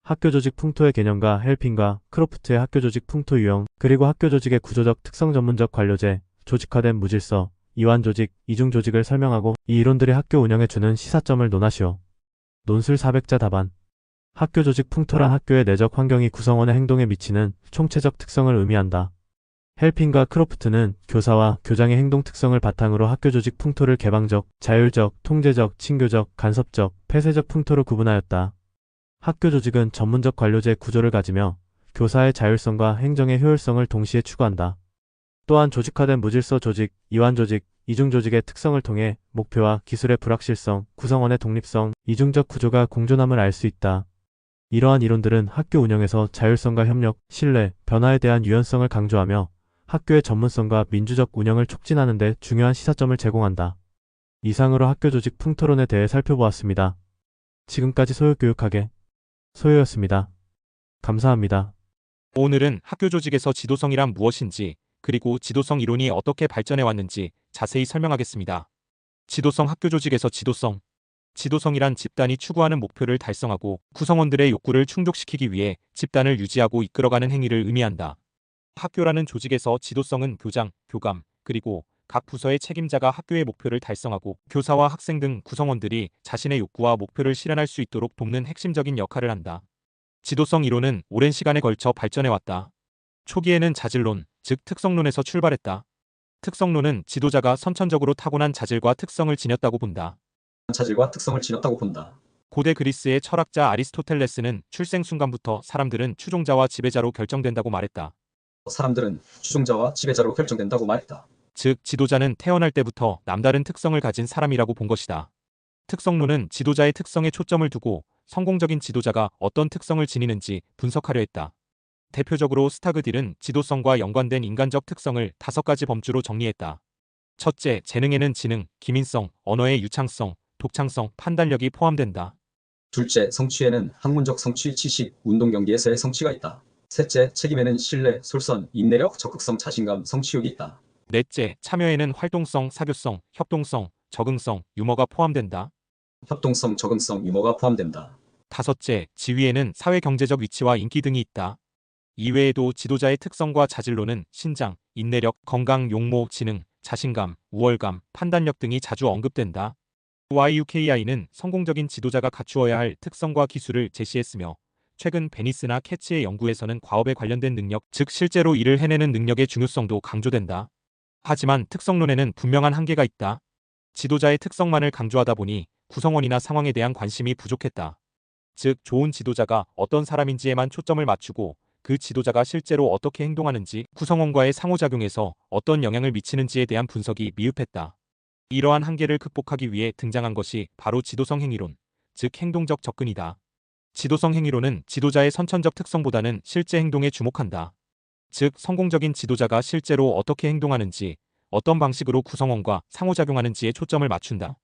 학교 조직 풍토의 개념과 헬핀과 크로프트의 학교 조직 풍토 유형, 그리고 학교 조직의 구조적 특성 전문적 관료제, 조직화된 무질서, 이완조직, 이중조직을 설명하고 이 이론들이 학교 운영에 주는 시사점을 논하시오. 논술 400자 답안. 학교 조직 풍토란 학교의 내적 환경이 구성원의 행동에 미치는 총체적 특성을 의미한다. 헬핀과 크로프트는 교사와 교장의 행동 특성을 바탕으로 학교 조직 풍토를 개방적, 자율적, 통제적, 친교적, 간섭적, 폐쇄적 풍토로 구분하였다. 학교 조직은 전문적 관료제 구조를 가지며 교사의 자율성과 행정의 효율성을 동시에 추구한다. 또한 조직화된 무질서 조직, 이완조직, 이중조직의 특성을 통해 목표와 기술의 불확실성, 구성원의 독립성, 이중적 구조가 공존함을 알 수 있다. 이러한 이론들은 학교 운영에서 자율성과 협력, 신뢰, 변화에 대한 유연성을 강조하며 학교의 전문성과 민주적 운영을 촉진하는 데 중요한 시사점을 제공한다. 이상으로 학교 조직 풍토론에 대해 살펴보았습니다. 지금까지 소요교육학의 소요였습니다. 감사합니다. 오늘은 학교 조직에서 지도성이란 무엇인지, 그리고 지도성 이론이 어떻게 발전해 왔는지 자세히 설명하겠습니다. 지도성 학교 조직에서 지도성이란 집단이 추구하는 목표를 달성하고 구성원들의 욕구를 충족시키기 위해 집단을 유지하고 이끌어가는 행위를 의미한다. 학교라는 조직에서 지도성은 교장, 교감, 그리고 각 부서의 책임자가 학교의 목표를 달성하고 교사와 학생 등 구성원들이 자신의 욕구와 목표를 실현할 수 있도록 돕는 핵심적인 역할을 한다. 지도성 이론은 오랜 시간에 걸쳐 발전해왔다. 초기에는 자질론, 즉 특성론에서 출발했다. 특성론은 지도자가 선천적으로 타고난 자질과 특성을 지녔다고 본다. 고대 그리스의 철학자 아리스토텔레스는 출생 순간부터 사람들은 추종자와 지배자로 결정된다고 말했다. 즉, 지도자는 태어날 때부터 남다른 특성을 가진 사람이라고 본 것이다. 특성론은 지도자의 특성에 초점을 두고 성공적인 지도자가 어떤 특성을 지니는지 분석하려 했다. 대표적으로 스타그딜은 지도성과 연관된 인간적 특성을 5가지 범주로 정리했다. 첫째, 재능에는 지능, 기민성, 언어의 유창성, 독창성, 판단력이 포함된다. 둘째, 성취에는 학문적 성취, 지식, 운동 경기에서의 성취가 있다. 셋째, 책임에는 신뢰, 솔선, 인내력, 적극성, 자신감, 성취욕이 있다. 넷째, 참여에는 활동성, 사교성, 협동성, 적응성, 유머가 포함된다. 협동성, 적응성, 유머가 포함된다. 다섯째, 지위에는 사회 경제적 위치와 인기 등이 있다. 이외에도 지도자의 특성과 자질로는 신장, 인내력, 건강, 용모, 지능, 자신감, 우월감, 판단력 등이 자주 언급된다. YUKI는 성공적인 지도자가 갖추어야 할 특성과 기술을 제시했으며 최근 베니스나 캐치의 연구에서는 과업에 관련된 능력, 즉 실제로 일을 해내는 능력의 중요성도 강조된다. 하지만 특성론에는 분명한 한계가 있다. 지도자의 특성만을 강조하다 보니 구성원이나 상황에 대한 관심이 부족했다. 즉, 좋은 지도자가 어떤 사람인지에만 초점을 맞추고 그 지도자가 실제로 어떻게 행동하는지, 구성원과의 상호작용에서 어떤 영향을 미치는지에 대한 분석이 미흡했다. 이러한 한계를 극복하기 위해 등장한 것이 바로 지도성 행위론, 즉 행동적 접근이다. 지도성 행위론은 지도자의 선천적 특성보다는 실제 행동에 주목한다. 즉, 성공적인 지도자가 실제로 어떻게 행동하는지, 어떤 방식으로 구성원과 상호작용하는지에 초점을 맞춘다.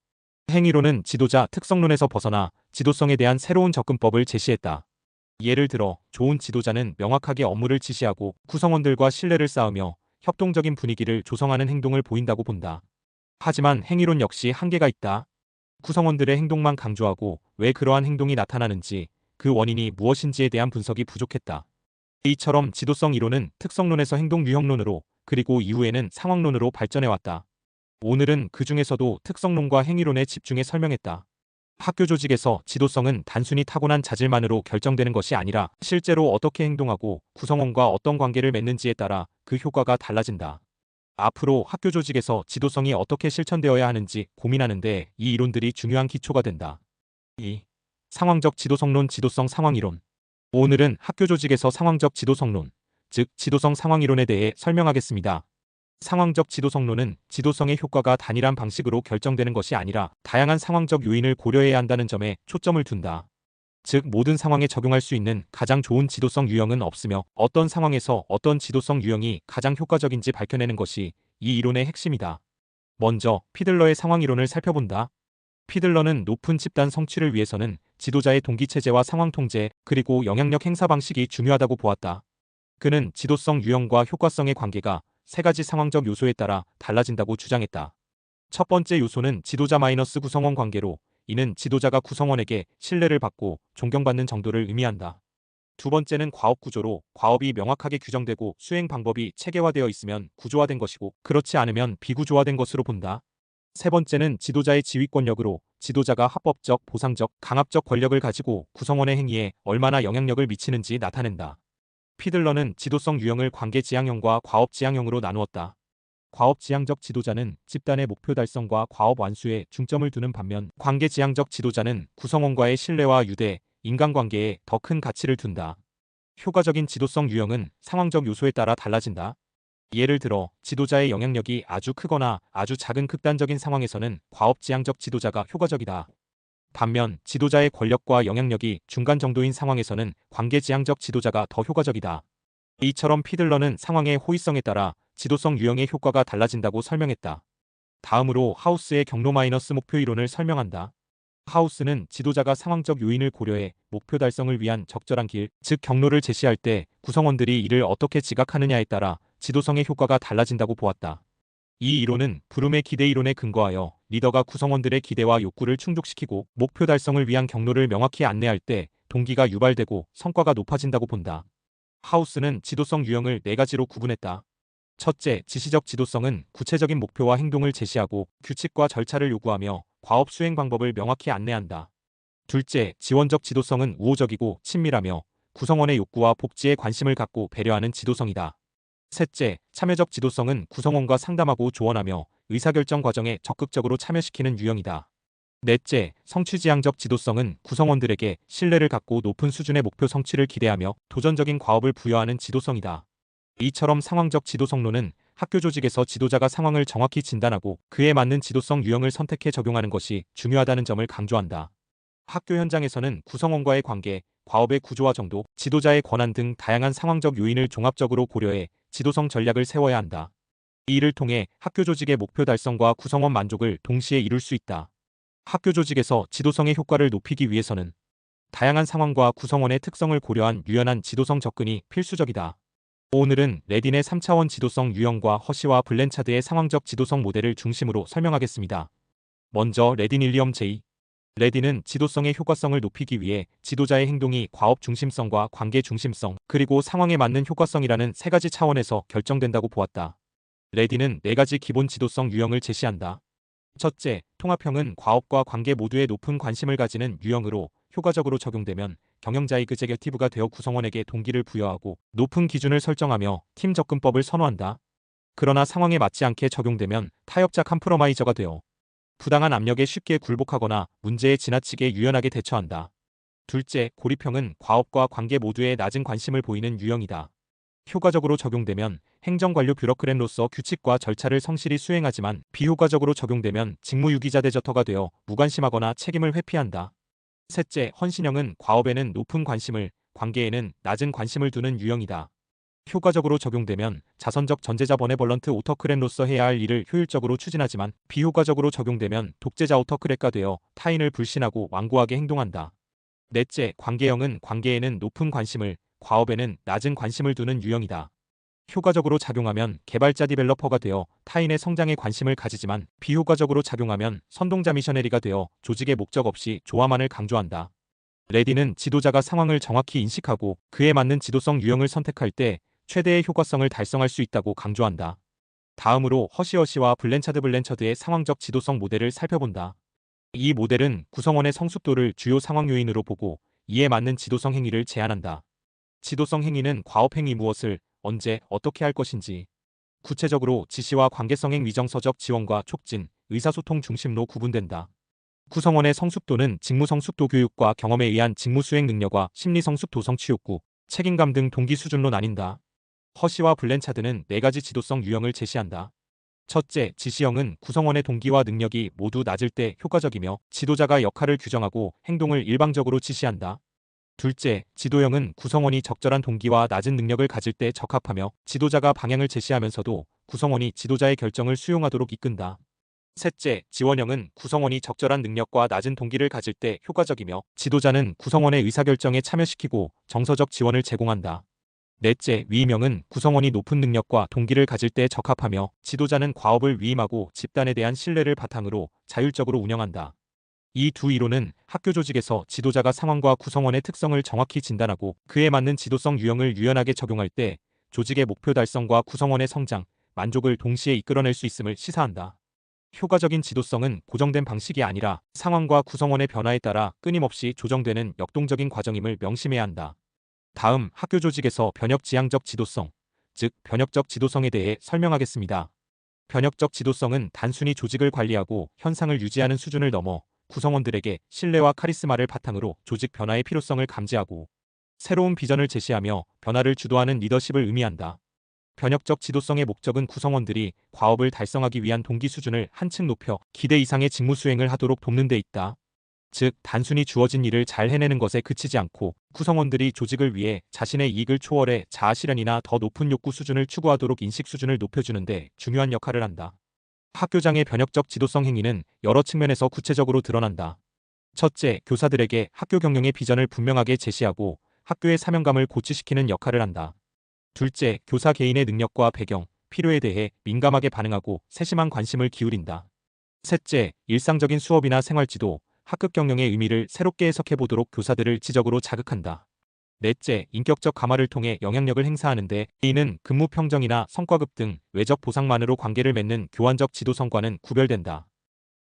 행위론은 지도자 특성론에서 벗어나 지도성에 대한 새로운 접근법을 제시했다. 예를 들어, 좋은 지도자는 명확하게 업무를 지시하고 구성원들과 신뢰를 쌓으며 협동적인 분위기를 조성하는 행동을 보인다고 본다. 하지만 행위론 역시 한계가 있다. 구성원들의 행동만 강조하고 왜 그러한 행동이 나타나는지, 그 원인이 무엇인지에 대한 분석이 부족했다. 이처럼 지도성 이론은 특성론에서 행동 유형론으로, 그리고 이후에는 상황론으로 발전해왔다. 오늘은 그 중에서도 특성론과 행위론에 집중해 설명했다. 학교 조직에서 지도성은 단순히 타고난 자질만으로 결정되는 것이 아니라 실제로 어떻게 행동하고 구성원과 어떤 관계를 맺는지에 따라 그 효과가 달라진다. 앞으로 학교 조직에서 지도성이 어떻게 실천되어야 하는지 고민하는데 이 이론들이 중요한 기초가 된다. 2. 상황적 지도성론, 지도성 상황이론. 오늘은 학교 조직에서 상황적 지도성론, 즉 지도성 상황이론에 대해 설명하겠습니다. 상황적 지도성론은 지도성의 효과가 단일한 방식으로 결정되는 것이 아니라 다양한 상황적 요인을 고려해야 한다는 점에 초점을 둔다. 즉, 모든 상황에 적용할 수 있는 가장 좋은 지도성 유형은 없으며 어떤 상황에서 어떤 지도성 유형이 가장 효과적인지 밝혀내는 것이 이 이론의 핵심이다. 먼저 피들러의 상황이론을 살펴본다. 피들러는 높은 집단 성취를 위해서는 지도자의 동기체제와 상황 통제, 그리고 영향력 행사 방식이 중요하다고 보았다. 그는 지도성 유형과 효과성의 관계가 세 가지 상황적 요소에 따라 달라진다고 주장했다. 첫 번째 요소는 지도자 마이너스 구성원 관계로, 이는 지도자가 구성원에게 신뢰를 받고 존경받는 정도를 의미한다. 두 번째는 과업 구조로, 과업이 명확하게 규정되고 수행 방법이 체계화되어 있으면 구조화된 것이고, 그렇지 않으면 비구조화된 것으로 본다. 세 번째는 지도자의 지휘권력으로, 지도자가 합법적, 보상적, 강압적 권력을 가지고 구성원의 행위에 얼마나 영향력을 미치는지 나타낸다. 피들러는 지도성 유형을 관계지향형과 과업지향형으로 나누었다. 과업지향적 지도자는 집단의 목표 달성과 과업 완수에 중점을 두는 반면 관계지향적 지도자는 구성원과의 신뢰와 유대, 인간관계에 더 큰 가치를 둔다. 효과적인 지도성 유형은 상황적 요소에 따라 달라진다. 예를 들어, 지도자의 영향력이 아주 크거나 아주 작은 극단적인 상황에서는 과업지향적 지도자가 효과적이다. 반면 지도자의 권력과 영향력이 중간 정도인 상황에서는 관계지향적 지도자가 더 효과적이다. 이처럼 피들러는 상황의 호의성에 따라 지도성 유형의 효과가 달라진다고 설명했다. 다음으로 하우스의 경로 마이너스 목표 이론을 설명한다. 하우스는 지도자가 상황적 요인을 고려해 목표 달성을 위한 적절한 길, 즉 경로를 제시할 때 구성원들이 이를 어떻게 지각하느냐에 따라 지도성의 효과가 달라진다고 보았다. 이 이론은 브룸의 기대 이론에 근거하여 리더가 구성원들의 기대와 욕구를 충족시키고 목표 달성을 위한 경로를 명확히 안내할 때 동기가 유발되고 성과가 높아진다고 본다. 하우스는 지도성 유형을 네 가지로 구분했다. 첫째, 지시적 지도성은 구체적인 목표와 행동을 제시하고 규칙과 절차를 요구하며 과업 수행 방법을 명확히 안내한다. 둘째, 지원적 지도성은 우호적이고 친밀하며 구성원의 욕구와 복지에 관심을 갖고 배려하는 지도성이다. 셋째, 참여적 지도성은 구성원과 상담하고 조언하며 의사결정 과정에 적극적으로 참여시키는 유형이다. 넷째, 성취지향적 지도성은 구성원들에게 신뢰를 갖고 높은 수준의 목표 성취를 기대하며 도전적인 과업을 부여하는 지도성이다. 이처럼 상황적 지도성론은 학교 조직에서 지도자가 상황을 정확히 진단하고 그에 맞는 지도성 유형을 선택해 적용하는 것이 중요하다는 점을 강조한다. 학교 현장에서는 구성원과의 관계, 과업의 구조화 정도, 지도자의 권한 등 다양한 상황적 요인을 종합적으로 고려해 지도성 전략을 세워야 한다. 이를 통해 학교 조직의 목표 달성과 구성원 만족을 동시에 이룰 수 있다. 학교 조직에서 지도성의 효과를 높이기 위해서는 다양한 상황과 구성원의 특성을 고려한 유연한 지도성 접근이 필수적이다. 오늘은 레딘의 3차원 지도성 유형과 허시와 블렌차드의 상황적 지도성 모델을 중심으로 설명하겠습니다. 먼저 레딘 윌리엄 J. 레딘은 지도성의 효과성을 높이기 위해 지도자의 행동이 과업 중심성과 관계 중심성, 그리고 상황에 맞는 효과성이라는 세 가지 차원에서 결정된다고 보았다. 레딘은 네 가지 기본 지도성 유형을 제시한다. 첫째, 통합형은 과업과 관계 모두에 높은 관심을 가지는 유형으로 효과적으로 적용되면 경영자의 그제결티브가 되어 구성원에게 동기를 부여하고 높은 기준을 설정하며 팀 접근법을 선호한다. 그러나 상황에 맞지 않게 적용되면 타협자 컴프로마이저가 되어 부당한 압력에 쉽게 굴복하거나 문제에 지나치게 유연하게 대처한다. 둘째, 고립형은 과업과 관계 모두에 낮은 관심을 보이는 유형이다. 효과적으로 적용되면 행정관료 뷰러크랜로서 규칙과 절차를 성실히 수행하지만 비효과적으로 적용되면 직무유기자 데저터가 되어 무관심하거나 책임을 회피한다. 셋째, 헌신형은 과업에는 높은 관심을, 관계에는 낮은 관심을 두는 유형이다. 효과적으로 적용되면 자선적 전제자 버네벌런트 오터크렛로서 해야 할 일을 효율적으로 추진하지만 비효과적으로 적용되면 독재자 오터크렛가 되어 타인을 불신하고 완고하게 행동한다. 넷째, 관계형은 관계에는 높은 관심을, 과업에는 낮은 관심을 두는 유형이다. 효과적으로 작용하면 개발자 디벨로퍼가 되어 타인의 성장에 관심을 가지지만 비효과적으로 작용하면 선동자 미셔너리가 되어 조직의 목적 없이 조화만을 강조한다. 레딘은 지도자가 상황을 정확히 인식하고 그에 맞는 지도성 유형을 선택할 때 최대의 효과성을 달성할 수 있다고 강조한다. 다음으로 허시와 블렌차드의 상황적 지도성 모델을 살펴본다. 이 모델은 구성원의 성숙도를 주요 상황 요인으로 보고 이에 맞는 지도성 행위를 제안한다. 지도성 행위는 과업 행위 무엇을, 언제, 어떻게 할 것인지, 구체적으로 지시와 관계성행 위정서적 지원과 촉진, 의사소통 중심로 구분된다. 구성원의 성숙도는 직무 성숙도 교육과 경험에 의한 직무 수행 능력과 심리 성숙도 성취 욕구, 책임감 등 동기 수준로 나뉜다. 허시와 블렌차드는 네 가지 지도성 유형을 제시한다. 첫째, 지시형은 구성원의 동기와 능력이 모두 낮을 때 효과적이며 지도자가 역할을 규정하고 행동을 일방적으로 지시한다. 둘째, 지도형은 구성원이 적절한 동기와 낮은 능력을 가질 때 적합하며 지도자가 방향을 제시하면서도 구성원이 지도자의 결정을 수용하도록 이끈다. 셋째, 지원형은 구성원이 적절한 능력과 낮은 동기를 가질 때 효과적이며 지도자는 구성원의 의사결정에 참여시키고 정서적 지원을 제공한다. 넷째, 위임형은 구성원이 높은 능력과 동기를 가질 때 적합하며 지도자는 과업을 위임하고 집단에 대한 신뢰를 바탕으로 자율적으로 운영한다. 이 두 이론은 학교 조직에서 지도자가 상황과 구성원의 특성을 정확히 진단하고 그에 맞는 지도성 유형을 유연하게 적용할 때 조직의 목표 달성과 구성원의 성장, 만족을 동시에 이끌어낼 수 있음을 시사한다. 효과적인 지도성은 고정된 방식이 아니라 상황과 구성원의 변화에 따라 끊임없이 조정되는 역동적인 과정임을 명심해야 한다. 다음, 학교 조직에서 변혁지향적 지도성, 즉 변혁적 지도성에 대해 설명하겠습니다. 변혁적 지도성은 단순히 조직을 관리하고 현상을 유지하는 수준을 넘어 구성원들에게 신뢰와 카리스마를 바탕으로 조직 변화의 필요성을 감지하고 새로운 비전을 제시하며 변화를 주도하는 리더십을 의미한다. 변혁적 지도성의 목적은 구성원들이 과업을 달성하기 위한 동기 수준을 한층 높여 기대 이상의 직무 수행을 하도록 돕는 데 있다. 즉, 단순히 주어진 일을 잘 해내는 것에 그치지 않고 구성원들이 조직을 위해 자신의 이익을 초월해 자아 실현이나 더 높은 욕구 수준을 추구하도록 인식 수준을 높여주는 데 중요한 역할을 한다. 학교장의 변혁적 지도성 행위는 여러 측면에서 구체적으로 드러난다. 첫째, 교사들에게 학교 경영의 비전을 분명하게 제시하고 학교의 사명감을 고취시키는 역할을 한다. 둘째, 교사 개인의 능력과 배경, 필요에 대해 민감하게 반응하고 세심한 관심을 기울인다. 셋째, 일상적인 수업이나 생활지도, 학급 경영의 의미를 새롭게 해석해보도록 교사들을 지적으로 자극한다. 넷째, 인격적 감화를 통해 영향력을 행사하는데 이는 근무 평정이나 성과급 등 외적 보상만으로 관계를 맺는 교환적 지도성과는 구별된다.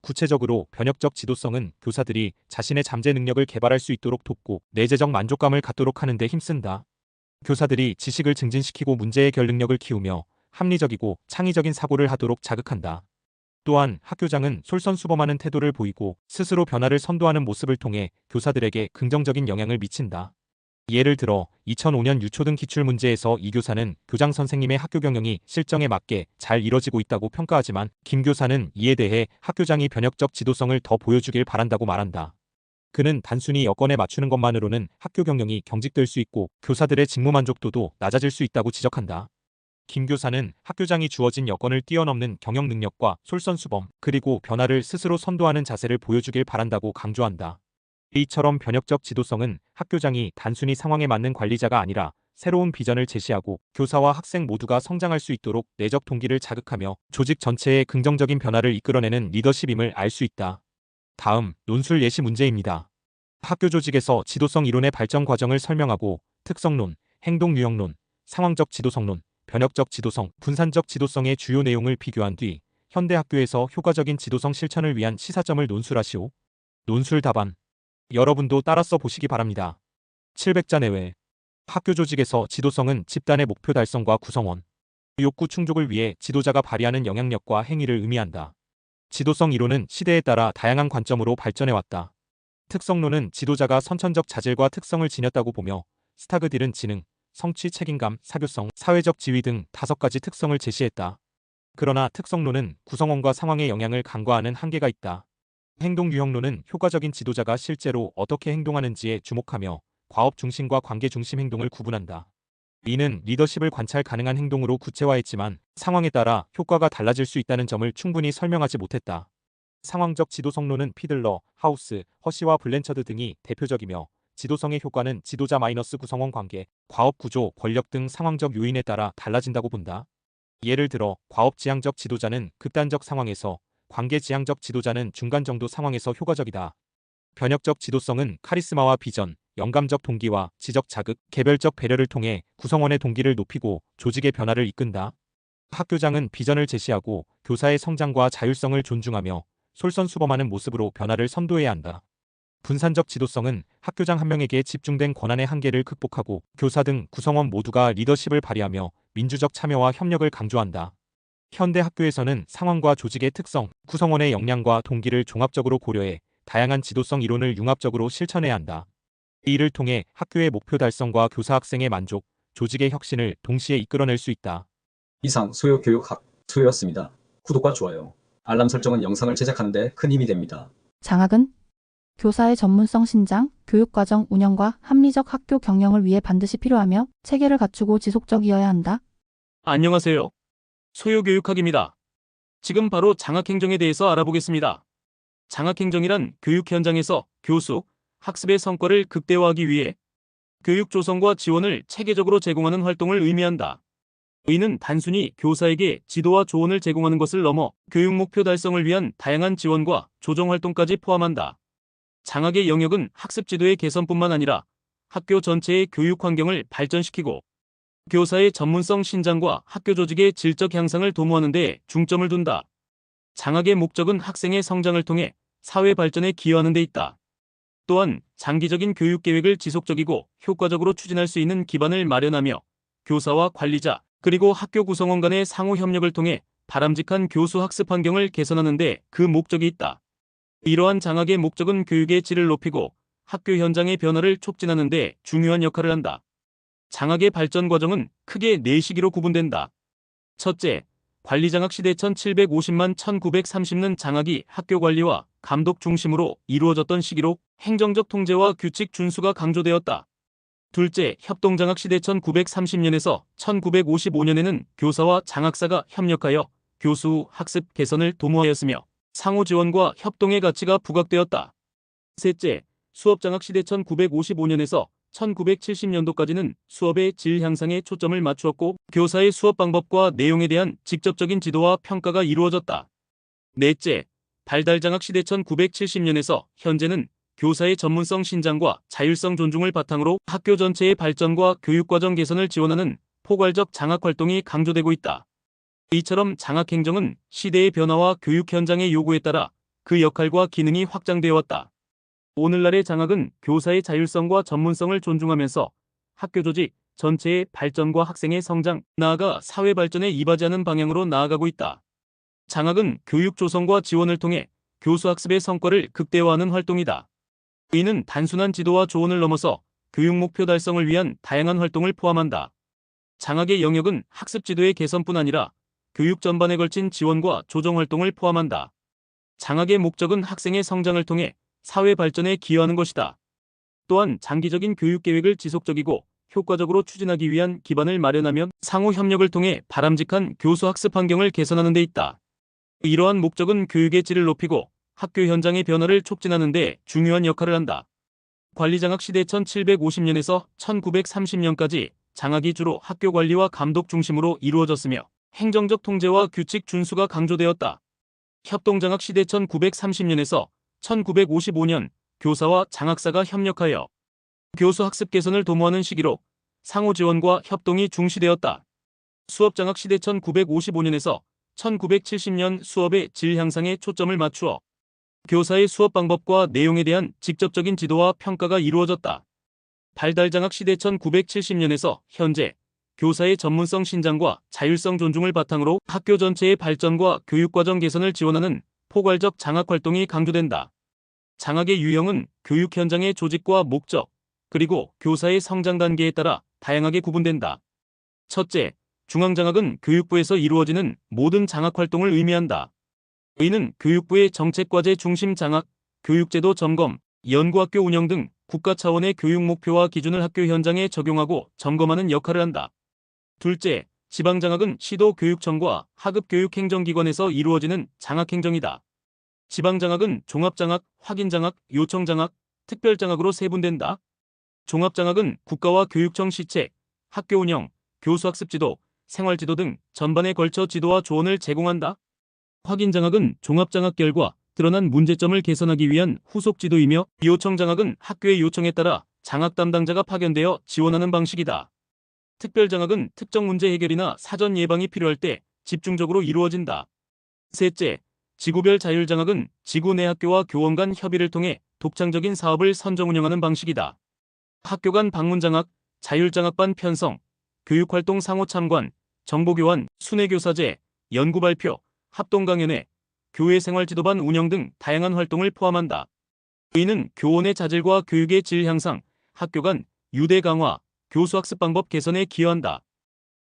구체적으로 변혁적 지도성은 교사들이 자신의 잠재 능력을 개발할 수 있도록 돕고 내재적 만족감을 갖도록 하는 데 힘쓴다. 교사들이 지식을 증진시키고 문제 해결 능력을 키우며 합리적이고 창의적인 사고를 하도록 자극한다. 또한 학교장은 솔선수범하는 태도를 보이고 스스로 변화를 선도하는 모습을 통해 교사들에게 긍정적인 영향을 미친다. 예를 들어 2005년 유초등 기출문제에서 이 교사는 교장 선생님의 학교 경영이 실정에 맞게 잘 이뤄지고 있다고 평가하지만 김 교사는 이에 대해 학교장이 변혁적 지도성을 더 보여주길 바란다고 말한다. 그는 단순히 여건에 맞추는 것만으로는 학교 경영이 경직될 수 있고 교사들의 직무 만족도도 낮아질 수 있다고 지적한다. 김 교사는 학교장이 주어진 여건을 뛰어넘는 경영 능력과 솔선수범, 그리고 변화를 스스로 선도하는 자세를 보여주길 바란다고 강조한다. 이처럼 변혁적 지도성은 학교장이 단순히 상황에 맞는 관리자가 아니라 새로운 비전을 제시하고 교사와 학생 모두가 성장할 수 있도록 내적 동기를 자극하며 조직 전체의 긍정적인 변화를 이끌어내는 리더십임을 알 수 있다. 다음, 논술 예시 문제입니다. 학교 조직에서 지도성 이론의 발전 과정을 설명하고 특성론, 행동 유형론, 상황적 지도성론, 변혁적 지도성, 분산적 지도성의 주요 내용을 비교한 뒤 현대 학교에서 효과적인 지도성 실천을 위한 시사점을 논술하시오. 논술 답안. 여러분도 따라 써 보시기 바랍니다. 700자 내외. 학교 조직에서 지도성은 집단의 목표 달성과 구성원, 욕구 충족을 위해 지도자가 발휘하는 영향력과 행위를 의미한다. 지도성 이론은 시대에 따라 다양한 관점으로 발전해왔다. 특성론은 지도자가 선천적 자질과 특성을 지녔다고 보며 스타그딜은 지능, 성취 책임감, 사교성, 사회적 지위 등 5가지 특성을 제시했다. 그러나 특성론은 구성원과 상황의 영향을 간과하는 한계가 있다. 행동 유형론은 효과적인 지도자가 실제로 어떻게 행동하는지에 주목하며 과업 중심과 관계 중심 행동을 구분한다. 이는 리더십을 관찰 가능한 행동으로 구체화했지만 상황에 따라 효과가 달라질 수 있다는 점을 충분히 설명하지 못했다. 상황적 지도성론은 피들러, 하우스, 허시와 블렌처드 등이 대표적이며 지도성의 효과는 지도자 마이너스 구성원 관계, 과업 구조, 권력 등 상황적 요인에 따라 달라진다고 본다. 예를 들어 과업 지향적 지도자는 극단적 상황에서, 관계 지향적 지도자는 중간 정도 상황에서 효과적이다. 변혁적 지도성은 카리스마와 비전, 영감적 동기와 지적 자극, 개별적 배려를 통해 구성원의 동기를 높이고 조직의 변화를 이끈다. 학교장은 비전을 제시하고 교사의 성장과 자율성을 존중하며 솔선수범하는 모습으로 변화를 선도해야 한다. 분산적 지도성은 학교장 한 명에게 집중된 권한의 한계를 극복하고 교사 등 구성원 모두가 리더십을 발휘하며 민주적 참여와 협력을 강조한다. 현대 학교에서는 상황과 조직의 특성, 구성원의 역량과 동기를 종합적으로 고려해 다양한 지도성 이론을 융합적으로 실천해야 한다. 이를 통해 학교의 목표 달성과 교사 학생의 만족, 조직의 혁신을 동시에 이끌어낼 수 있다. 이상 소요교육학 투였습니다. 구독과 좋아요, 알람 설정은 영상을 제작하는 데 큰 힘이 됩니다. 장학은 교사의 전문성 신장, 교육과정 운영과 합리적 학교 경영을 위해 반드시 필요하며 체계를 갖추고 지속적이어야 한다. 안녕하세요. 소요교육학입니다. 지금 바로 장학행정에 대해서 알아보겠습니다. 장학행정이란 교육 현장에서 교수, 학습의 성과를 극대화하기 위해 교육 조성과 지원을 체계적으로 제공하는 활동을 의미한다. 이는 단순히 교사에게 지도와 조언을 제공하는 것을 넘어 교육 목표 달성을 위한 다양한 지원과 조정 활동까지 포함한다. 장학의 영역은 학습 지도의 개선뿐만 아니라 학교 전체의 교육 환경을 발전시키고 교사의 전문성 신장과 학교 조직의 질적 향상을 도모하는 데 중점을 둔다. 장학의 목적은 학생의 성장을 통해 사회 발전에 기여하는 데 있다. 또한 장기적인 교육 계획을 지속적이고 효과적으로 추진할 수 있는 기반을 마련하며 교사와 관리자 그리고 학교 구성원 간의 상호 협력을 통해 바람직한 교수 학습 환경을 개선하는 데 그 목적이 있다. 이러한 장학의 목적은 교육의 질을 높이고 학교 현장의 변화를 촉진하는 데 중요한 역할을 한다. 장학의 발전 과정은 크게 4시기로 구분된다. 첫째, 관리장학 시대 1750만 1930년 장학이 학교 관리와 감독 중심으로 이루어졌던 시기로 행정적 통제와 규칙 준수가 강조되었다. 둘째, 협동장학 시대 1930년에서 1955년에는 교사와 장학사가 협력하여 교수 학습 개선을 도모하였으며 상호 지원과 협동의 가치가 부각되었다. 셋째, 수업장학 시대 1955년에서 1970년도까지는 수업의 질 향상에 초점을 맞추었고 교사의 수업 방법과 내용에 대한 직접적인 지도와 평가가 이루어졌다. 넷째, 발달장학 시대 1970년에서 현재는 교사의 전문성 신장과 자율성 존중을 바탕으로 학교 전체의 발전과 교육과정 개선을 지원하는 포괄적 장학 활동이 강조되고 있다. 이처럼 장학행정은 시대의 변화와 교육 현장의 요구에 따라 그 역할과 기능이 확장되어 왔다. 오늘날의 장학은 교사의 자율성과 전문성을 존중하면서 학교 조직 전체의 발전과 학생의 성장, 나아가 사회 발전에 이바지하는 방향으로 나아가고 있다. 장학은 교육 조성과 지원을 통해 교수 학습의 성과를 극대화하는 활동이다. 이는 단순한 지도와 조언을 넘어서 교육 목표 달성을 위한 다양한 활동을 포함한다. 장학의 영역은 학습 지도의 개선뿐 아니라 교육 전반에 걸친 지원과 조정 활동을 포함한다. 장학의 목적은 학생의 성장을 통해 사회 발전에 기여하는 것이다. 또한 장기적인 교육 계획을 지속적이고 효과적으로 추진하기 위한 기반을 마련하며 상호 협력을 통해 바람직한 교수 학습 환경을 개선하는 데 있다. 이러한 목적은 교육의 질을 높이고 학교 현장의 변화를 촉진하는 데 중요한 역할을 한다. 관리장학 시대 1750년에서 1930년까지 장학이 주로 학교 관리와 감독 중심으로 이루어졌으며 행정적 통제와 규칙 준수가 강조되었다. 협동장학 시대 1930년에서 1955년 교사와 장학사가 협력하여 교수 학습 개선을 도모하는 시기로 상호 지원과 협동이 중시되었다. 수업장학 시대 1955년에서 1970년 수업의 질 향상에 초점을 맞추어 교사의 수업 방법과 내용에 대한 직접적인 지도와 평가가 이루어졌다. 발달장학 시대 1970년에서 현재 교사의 전문성 신장과 자율성 존중을 바탕으로 학교 전체의 발전과 교육과정 개선을 지원하는 포괄적 장학 활동이 강조된다. 장학의 유형은 교육 현장의 조직과 목적, 그리고 교사의 성장 단계에 따라 다양하게 구분된다. 첫째, 중앙장학은 교육부에서 이루어지는 모든 장학 활동을 의미한다. 이는 교육부의 정책과제 중심 장학, 교육제도 점검, 연구학교 운영 등 국가 차원의 교육 목표와 기준을 학교 현장에 적용하고 점검하는 역할을 한다. 둘째, 지방장학은 시도교육청과 하급교육행정기관에서 이루어지는 장학행정이다. 지방장학은 종합장학, 확인장학, 요청장학, 특별장학으로 세분된다. 종합장학은 국가와 교육청 시책, 학교 운영, 교수학습지도, 생활지도 등 전반에 걸쳐 지도와 조언을 제공한다. 확인장학은 종합장학 결과 드러난 문제점을 개선하기 위한 후속지도이며 요청장학은 학교의 요청에 따라 장학 담당자가 파견되어 지원하는 방식이다. 특별장학은 특정 문제 해결이나 사전 예방이 필요할 때 집중적으로 이루어진다. 셋째, 지구별 자율장학은 지구 내 학교와 교원 간 협의를 통해 독창적인 사업을 선정 운영하는 방식이다. 학교 간 방문장학, 자율장학반 편성, 교육활동 상호 참관, 정보교환, 순회교사제, 연구발표, 합동강연회, 교회 생활지도반 운영 등 다양한 활동을 포함한다. 이는 교원의 자질과 교육의 질 향상, 학교 간 유대 강화, 교수학습 방법 개선에 기여한다.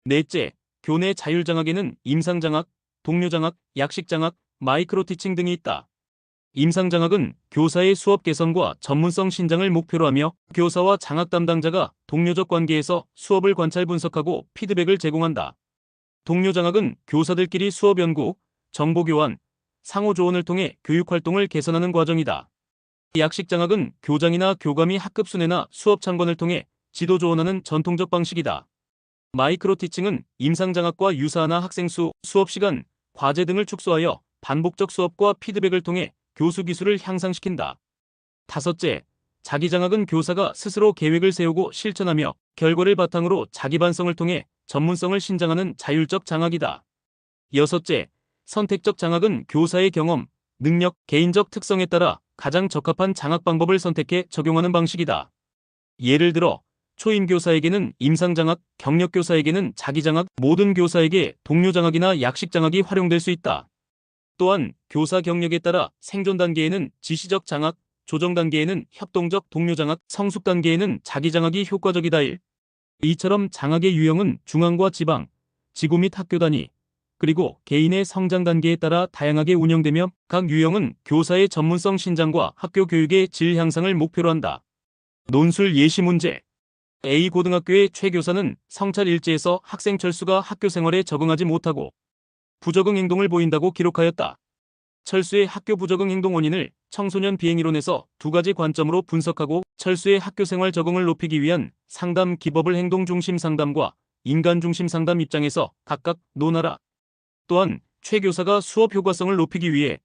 넷째, 교내 자율장학에는 임상장학, 동료장학, 약식장학, 마이크로티칭 등이 있다. 임상장학은 교사의 수업 개선과 전문성 신장을 목표로 하며 교사와 장학 담당자가 동료적 관계에서 수업을 관찰 분석하고 피드백을 제공한다. 동료장학은 교사들끼리 수업 연구, 정보 교환, 상호 조언을 통해 교육활동을 개선하는 과정이다. 약식장학은 교장이나 교감이 학급 순회나 수업 참관을 통해 지도 조언하는 전통적 방식이다. 마이크로티칭은 임상장학과 유사하나 학생 수, 수업 시간, 과제 등을 축소하여 반복적 수업과 피드백을 통해 교수 기술을 향상시킨다. 다섯째, 자기장학은 교사가 스스로 계획을 세우고 실천하며 결과를 바탕으로 자기 반성을 통해 전문성을 신장하는 자율적 장학이다. 여섯째, 선택적 장학은 교사의 경험, 능력, 개인적 특성에 따라 가장 적합한 장학 방법을 선택해 적용하는 방식이다. 예를 들어 초임교사에게는 임상장학, 경력교사에게는 자기장학, 모든 교사에게 동료장학이나 약식장학이 활용될 수 있다. 또한 교사 경력에 따라 생존 단계에는 지시적 장학, 조정 단계에는 협동적 동료장학, 성숙 단계에는 자기장학이 효과적이다. 이처럼 장학의 유형은 중앙과 지방, 지구 및 학교 단위, 그리고 개인의 성장 단계에 따라 다양하게 운영되며 각 유형은 교사의 전문성 신장과 학교 교육의 질 향상을 목표로 한다. 논술 예시 문제. A 고등학교의 최 교사는 성찰 일지에서 학생 철수가 학교 생활에 적응하지 못하고 부적응 행동을 보인다고 기록하였다. 철수의 학교 부적응 행동 원인을 청소년 비행이론에서 두 가지 관점으로 분석하고 철수의 학교 생활 적응을 높이기 위한 상담 기법을 행동 중심 상담과 인간 중심 상담 입장에서 각각 논하라. 또한 최 교사가 수업 효과성을 높이기 위해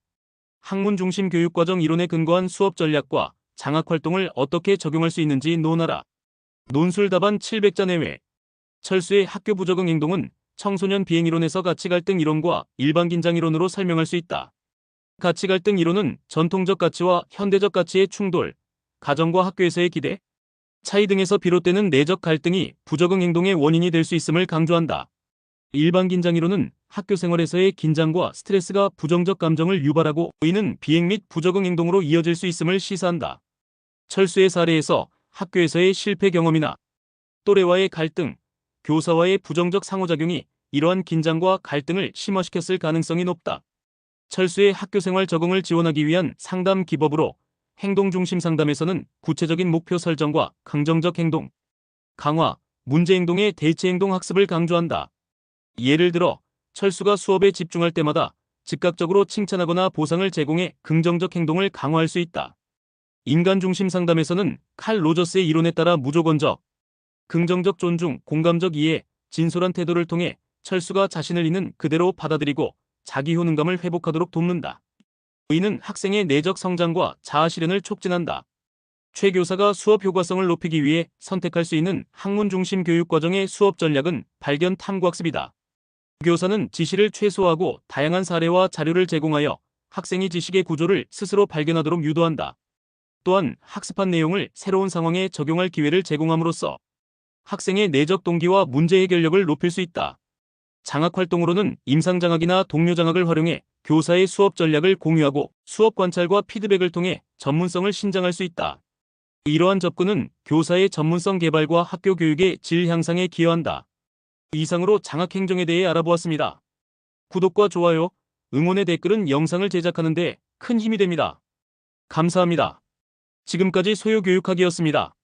학문 중심 교육과정 이론에 근거한 수업 전략과 장학 활동을 어떻게 적용할 수 있는지 논하라. 논술 답안 700자 내외. 철수의 학교 부적응 행동은 청소년 비행이론에서 가치갈등 이론과 일반 긴장 이론으로 설명할 수 있다. 가치갈등 이론은 전통적 가치와 현대적 가치의 충돌, 가정과 학교에서의 기대, 차이 등에서 비롯되는 내적 갈등이 부적응 행동의 원인이 될 수 있음을 강조한다. 일반 긴장 이론은 학교 생활에서의 긴장과 스트레스가 부정적 감정을 유발하고 이는 비행 및 부적응 행동으로 이어질 수 있음을 시사한다. 철수의 사례에서 학교에서의 실패 경험이나 또래와의 갈등, 교사와의 부정적 상호작용이 이러한 긴장과 갈등을 심화시켰을 가능성이 높다. 철수의 학교생활 적응을 지원하기 위한 상담 기법으로 행동 중심 상담에서는 구체적인 목표 설정과 긍정적 행동, 강화, 문제행동의 대체행동 학습을 강조한다. 예를 들어 철수가 수업에 집중할 때마다 즉각적으로 칭찬하거나 보상을 제공해 긍정적 행동을 강화할 수 있다. 인간 중심 상담에서는 칼 로저스의 이론에 따라 무조건적, 긍정적 존중, 공감적 이해, 진솔한 태도를 통해 철수가 자신을 있는 그대로 받아들이고 자기 효능감을 회복하도록 돕는다. 이는 학생의 내적 성장과 자아 실현을 촉진한다. 최 교사가 수업 효과성을 높이기 위해 선택할 수 있는 학문 중심 교육 과정의 수업 전략은 발견 탐구학습이다. 교사는 지시를 최소화하고 다양한 사례와 자료를 제공하여 학생이 지식의 구조를 스스로 발견하도록 유도한다. 또한 학습한 내용을 새로운 상황에 적용할 기회를 제공함으로써 학생의 내적 동기와 문제 해결력을 높일 수 있다. 장학 활동으로는 임상장학이나 동료장학을 활용해 교사의 수업 전략을 공유하고 수업 관찰과 피드백을 통해 전문성을 신장할 수 있다. 이러한 접근은 교사의 전문성 개발과 학교 교육의 질 향상에 기여한다. 이상으로 장학 행정에 대해 알아보았습니다. 구독과 좋아요, 응원의 댓글은 영상을 제작하는 데 큰 힘이 됩니다. 감사합니다. 지금까지 소요교육학이었습니다.